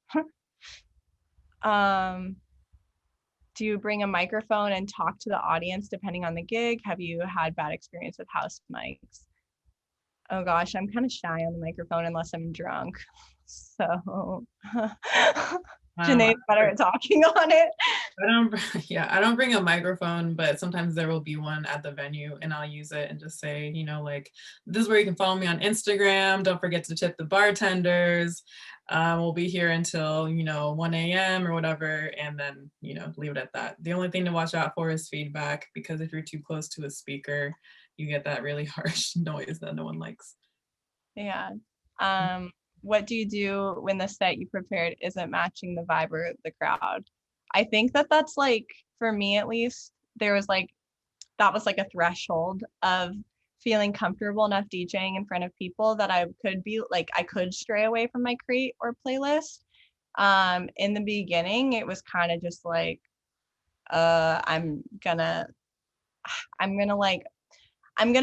Do you bring a microphone and talk to the audience depending on the gig? Have you had bad experience with house mics? Oh gosh, I'm kind of shy on the microphone unless I'm drunk. So Janae's better at talking on it. I don't bring a microphone, but sometimes there will be one at the venue and I'll use it and just say, like, this is where you can follow me on Instagram. Don't forget to tip the bartenders. We'll be here until, 1 a.m. or whatever. And then, leave it at that. The only thing to watch out for is feedback, because if you're too close to a speaker, you get that really harsh noise that no one likes. Yeah. What do you do when the set you prepared isn't matching the vibe or the crowd? I think that's like, for me at least, that was like a threshold of feeling comfortable enough DJing in front of people that I could stray away from my crate or playlist. In the beginning, it was kind of just like, I'm gonna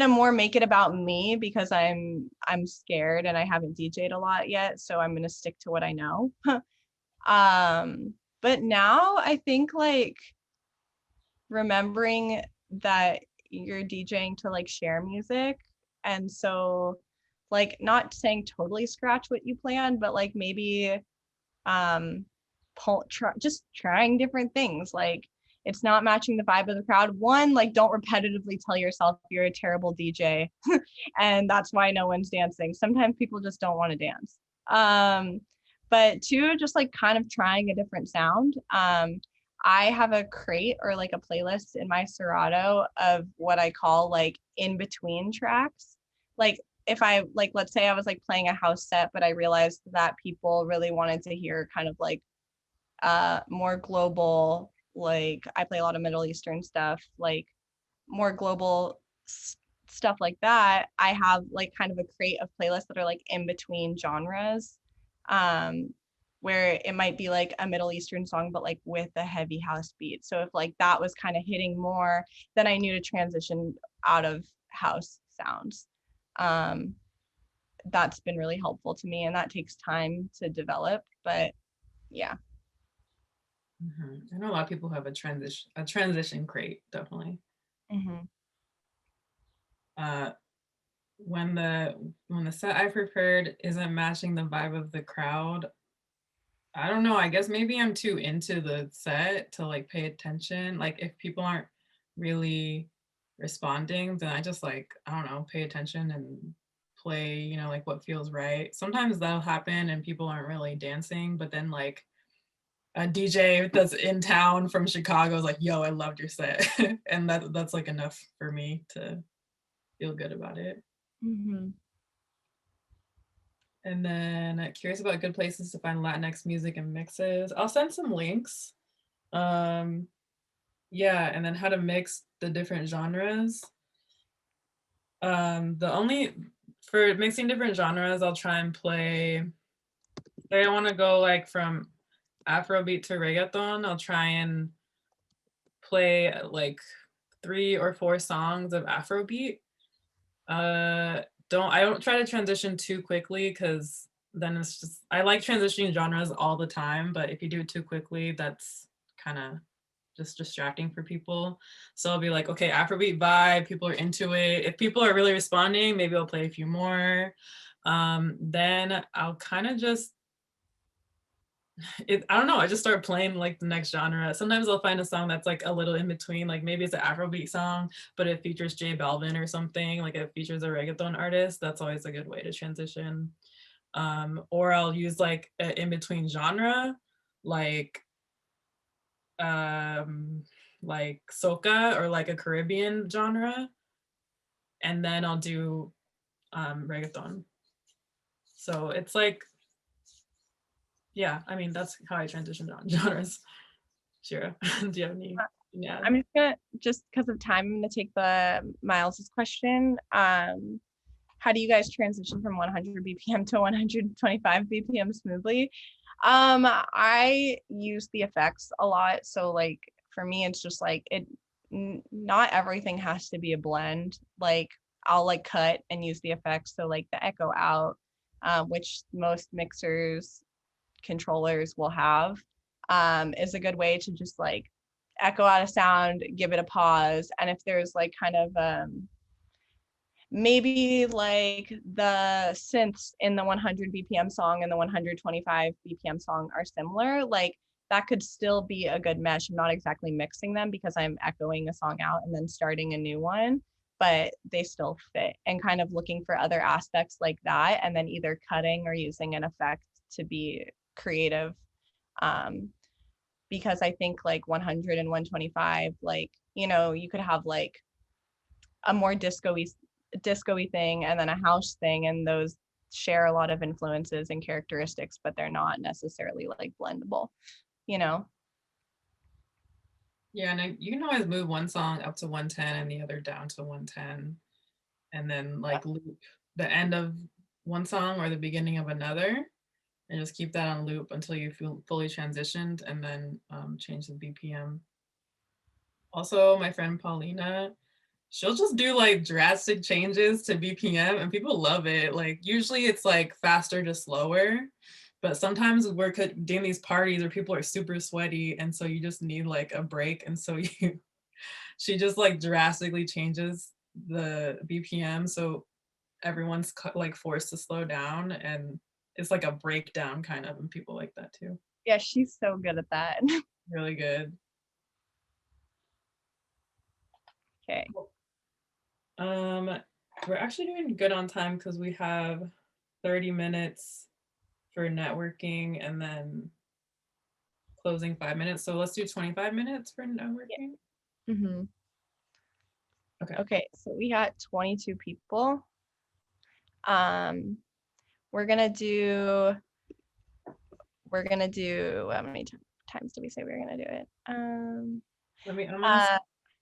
more make it about me because I'm scared and I haven't DJ'd a lot yet, so I'm gonna stick to what I know. But now I think like remembering that you're DJing to like share music, and so like not saying totally scratch what you planned, but like maybe just trying different things. Like it's not matching the vibe of the crowd. One, like don't repetitively tell yourself you're a terrible DJ and that's why no one's dancing. Sometimes people just don't want to dance. But two, just like kind of trying a different sound. I have a crate or like a playlist in my Serato of what I call like in between tracks. Like if I like, let's say I was like playing a house set, but I realized that people really wanted to hear kind of like more global, like I play a lot of Middle Eastern stuff, like more global stuff like that. I have like kind of a crate of playlists that are like in between genres, where it might be like a Middle Eastern song, but like with a heavy house beat. So if like that was kind of hitting more, then I knew to transition out of house sounds. That's been really helpful to me, and that takes time to develop, but yeah. I know a lot of people have a transition crate, definitely. When the set I prepared isn't matching the vibe of the crowd, I don't know, I guess maybe I'm too into the set to like pay attention. Like if people aren't really responding, then I just like, I don't know, pay attention and play, like what feels right. Sometimes that'll happen and people aren't really dancing, but then like a DJ that's in town from Chicago is like, yo, I loved your set. And that's like enough for me to feel good about it. Mm-hmm. And then curious about good places to find Latinx music and mixes. I'll send some links. Yeah, and then how to mix the different genres. For mixing different genres, I'll try and play, I want to go like from Afrobeat to reggaeton. I'll try and play like 3 or 4 songs of Afrobeat. I don't try to transition too quickly because then it's just, I like transitioning genres all the time, but if you do it too quickly, that's kind of just distracting for people. So I'll be like, okay, Afrobeat vibe, people are into it. If people are really responding, maybe I'll play a few more. Then I'll kind of just, I don't know, I just start playing like the next genre. Sometimes I'll find a song that's like a little in between, like maybe it's an Afrobeat song, but it features J Balvin or something, like it features a reggaeton artist. That's always a good way to transition. Or I'll use like an in-between genre, like soca or like a Caribbean genre, and then I'll do reggaeton. So it's like, yeah, I mean, that's how I transition genres. Shira, do you have any? Yeah. I'm just because of time, I'm gonna take the Miles's question. How do you guys transition from 100 BPM to 125 BPM smoothly? I use the effects a lot. So like for me, it's just like not everything has to be a blend. Like I'll like cut and use the effects. So like the echo out, which most mixers, controllers will have, is a good way to just like echo out a sound, give it a pause. And if there's like kind of maybe like the synths in the 100 BPM song and the 125 BPM song are similar, like that could still be a good mesh. I'm not exactly mixing them because I'm echoing a song out and then starting a new one, but they still fit, and kind of looking for other aspects like that, and then either cutting or using an effect to be creative. Because I think like 100 and 125, like, you know, you could have like a more disco-y thing and then a house thing, and those share a lot of influences and characteristics, but they're not necessarily like blendable, you know? Yeah, and you can always move one song up to 110 and the other down to 110, and then like loop the end of one song or the beginning of another, and just keep that on loop until you feel fully transitioned, and then change the BPM. Also, my friend Paulina, she'll just do like drastic changes to BPM and people love it. Like usually it's like faster to slower, but sometimes we're doing these parties where people are super sweaty, and so you just need like a break. And so she just like drastically changes the BPM, so everyone's like forced to slow down, and it's like a breakdown kind of, and people like that too. Yeah, she's so good at that. Really good. Okay. We're actually doing good on time because we have 30 minutes for networking and then closing 5 minutes. So let's do 25 minutes for networking. Yeah. Mm-hmm. Okay, so we got 22 people. We're gonna do how many times did we say we were gonna do it?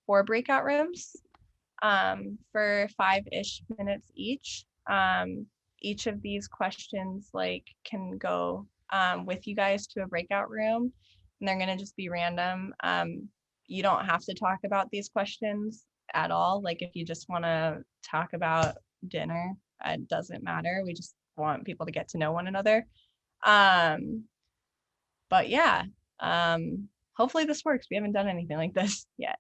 4 breakout rooms for 5-ish minutes each. Each of these questions like can go with you guys to a breakout room, and they're gonna just be random. You don't have to talk about these questions at all. Like if you just want to talk about dinner, it doesn't matter. We just want people to get to know one another. But yeah, hopefully this works. We haven't done anything like this yet.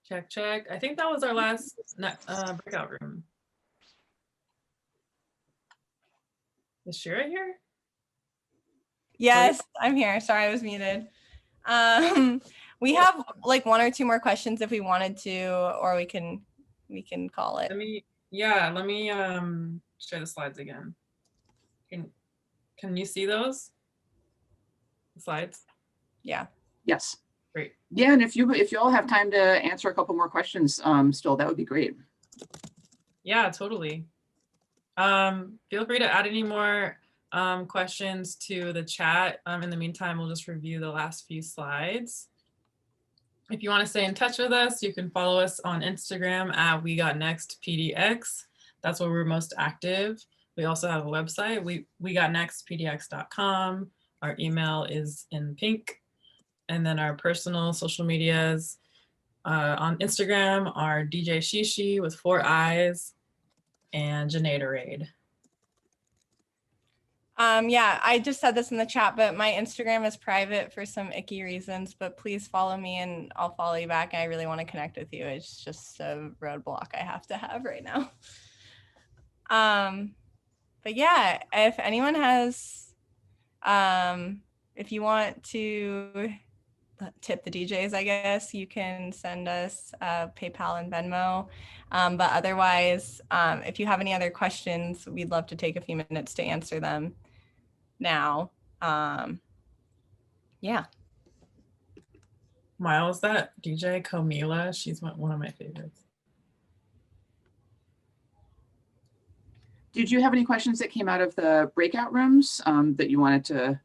check, check. I think that was our last breakout room. Is Shira here? Yes, I'm here. Sorry, I was muted. We have like 1 or 2 more questions if we wanted to, or we can call it. Let me share the slides again. Can you see those? The slides? Yeah. Yes. Great. Yeah, and if you all have time to answer a couple more questions, still, that would be great. Yeah, totally. Feel free to add any more questions to the chat. In the meantime, we'll just review the last few slides. If you want to stay in touch with us, you can follow us on Instagram at WeGotNextPDX. That's where we're most active. We also have a website, WeGotNextPDX.com. Our email is in pink. And then our personal social medias on Instagram are DJ Shi Shi with 4 eyes and Janatorade. Yeah, I just said this in the chat, but my Instagram is private for some icky reasons, but please follow me and I'll follow you back. I really want to connect with you. It's just a roadblock I have to have right now. But yeah, if anyone has, if you want to tip the DJs, I guess you can send us PayPal and Venmo. But otherwise, if you have any other questions, we'd love to take a few minutes to answer them now. Yeah. Miles, that DJ Camila, she's one of my favorites. Did you have any questions that came out of the breakout rooms that you wanted to?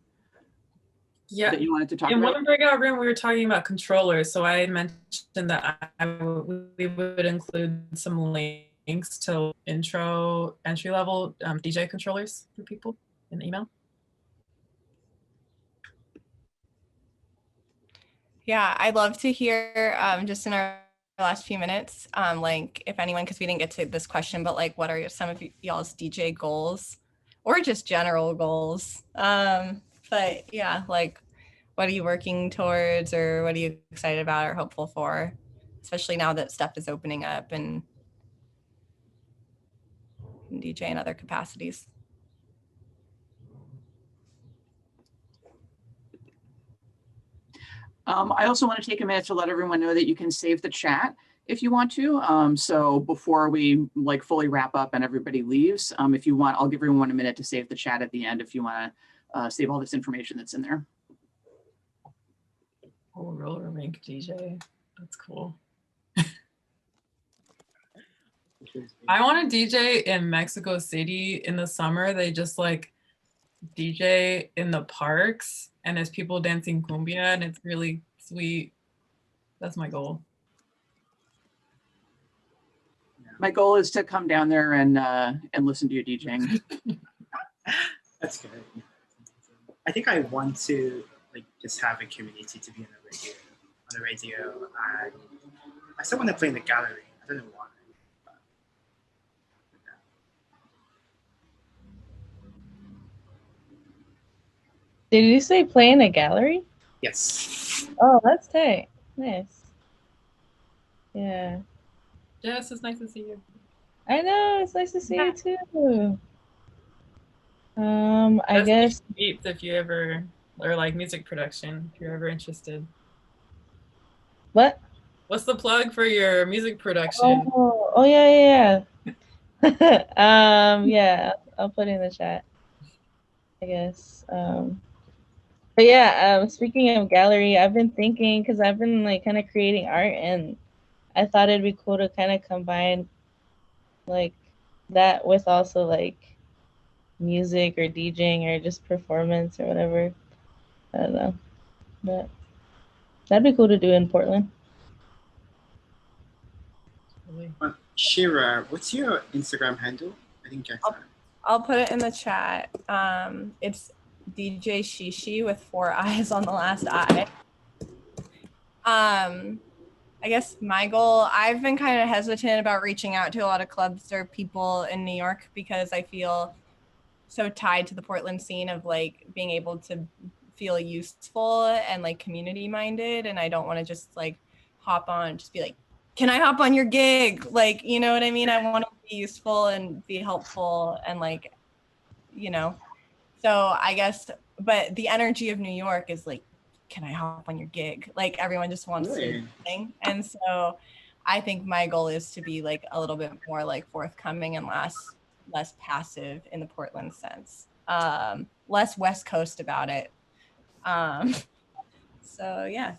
Yeah, that you wanted to talk in about? one breakout room, we were talking about controllers. So I mentioned that we would include some links to entry level DJ controllers for people in the email. Yeah, I'd love to hear just in our last few minutes, like if anyone, because we didn't get to this question, but like what are some of y'all's DJ goals or just general goals? But yeah, like what are you working towards or what are you excited about or hopeful for, especially now that stuff is opening up and DJ in other capacities? I also want to take a minute to let everyone know that you can save the chat if you want to. So before we like fully wrap up and everybody leaves, if you want, I'll give everyone a minute to save the chat at the end if you want to save all this information that's in there. Oh, roller rink DJ. That's cool. I want to DJ in Mexico City in the summer. They just like DJ in the parks and there's people dancing cumbia and it's really sweet. That's my goal. My goal is to come down there and listen to you DJing. That's good. I think I want to like just have a community to be on the radio, and I still want to play in the gallery. I don't know why. Did you say play in a gallery? Yes. Oh, that's tight. Nice. Yeah. Jess, it's nice to see you. I know, it's nice to see you too. I That's guess beats if you ever, or like music production, if you're ever interested. what? What's the plug for your music production? Oh yeah. Yeah, I'll put it in the chat, I guess. But yeah, speaking of gallery, I've been thinking, because I've been like kind of creating art, and I thought it'd be cool to kind of combine like that with also like music or DJing or just performance or whatever. I don't know, but that'd be cool to do in Portland. Shira, what's your Instagram handle? I didn't get that. I'll put it in the chat. It's DJ Shi Shi with 4 eyes on the last eye. I guess my goal, I've been kind of hesitant about reaching out to a lot of clubs or people in New York because I feel so tied to the Portland scene of like being able to feel useful and like community minded. And I don't want to just like hop on, just be like, can I hop on your gig? Like, you know what I mean? I want to be useful and be helpful and like, you know, so I guess, but the energy of New York is like, can I hop on your gig? Like everyone just wants to sing. And so I think my goal is to be like a little bit more like forthcoming and less passive in the Portland sense, less West Coast about it. So yeah.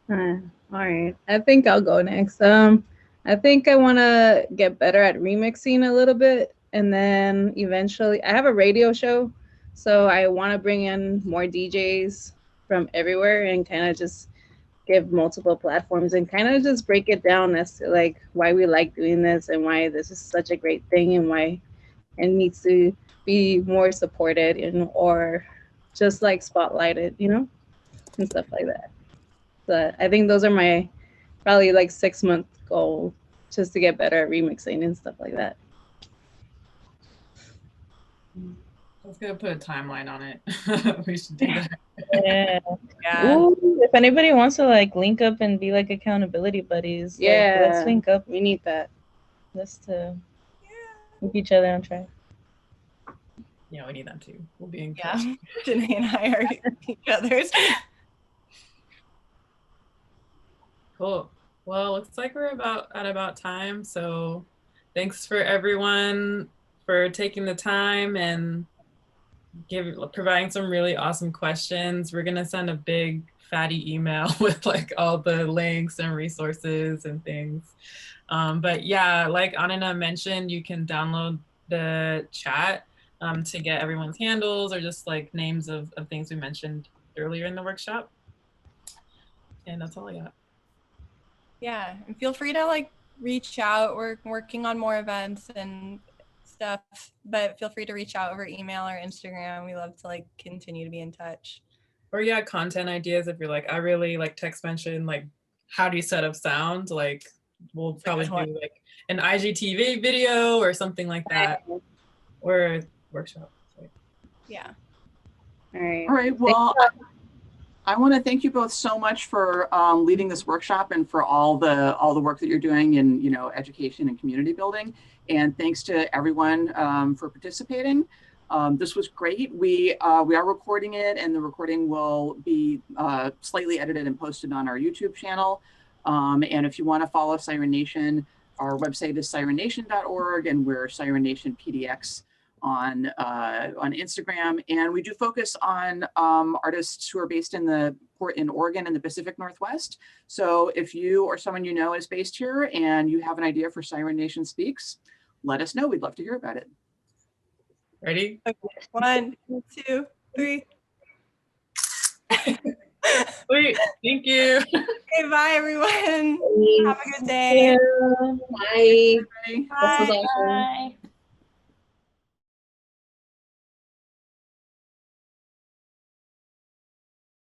All right. I think I'll go next. I think I want to get better at remixing a little bit, and then eventually, I have a radio show, so I want to bring in more DJs from everywhere and kind of just give multiple platforms and kind of just break it down as to like why we like doing this and why this is such a great thing and why it needs to be more supported and or just like spotlighted, you know, and stuff like that. So I think those are my probably like 6-month goal, just to get better at remixing and stuff like that. Let's go put a timeline on it. We should do that. Yeah. Ooh, if anybody wants to like link up and be like accountability buddies, like, let's link up. We need that. Just to keep each other on track. Yeah, we need that too. We'll be in Yeah. touch. Janae and I are each other's. Cool. Well, looks like we're at about time. So thanks for everyone for taking the time and providing some really awesome questions. We're gonna send a big fatty email with like all the links and resources and things. But yeah, like Anana mentioned, you can download the chat to get everyone's handles or just like names of things we mentioned earlier in the workshop. And that's all I got. Yeah, and feel free to like reach out. We're working on more events and stuff, but feel free to reach out over email or Instagram. We love to like continue to be in touch. Or yeah, content ideas. If you're like, I really like text mention, like how do you set up sound? Like we'll probably do like an IGTV video or something like that, or a workshop. So. Yeah. All right. All right. Well, I want to thank you both so much for leading this workshop and for all the work that you're doing in, you know, education and community building. And thanks to everyone for participating. This was great. We are recording it, and the recording will be slightly edited and posted on our YouTube channel. And if you want to follow Siren Nation, our website is sirennation.org, and we're Siren Nation PDX on Instagram. And we do focus on artists who are based in Oregon and the Pacific Northwest. So if you or someone you know is based here and you have an idea for Siren Nation Speaks, let us know. We'd love to hear about it. Ready? Okay. 1, 2, 3. Sweet. Thank you. Okay, bye everyone. Have a good day. Bye. Bye. Bye. Bye.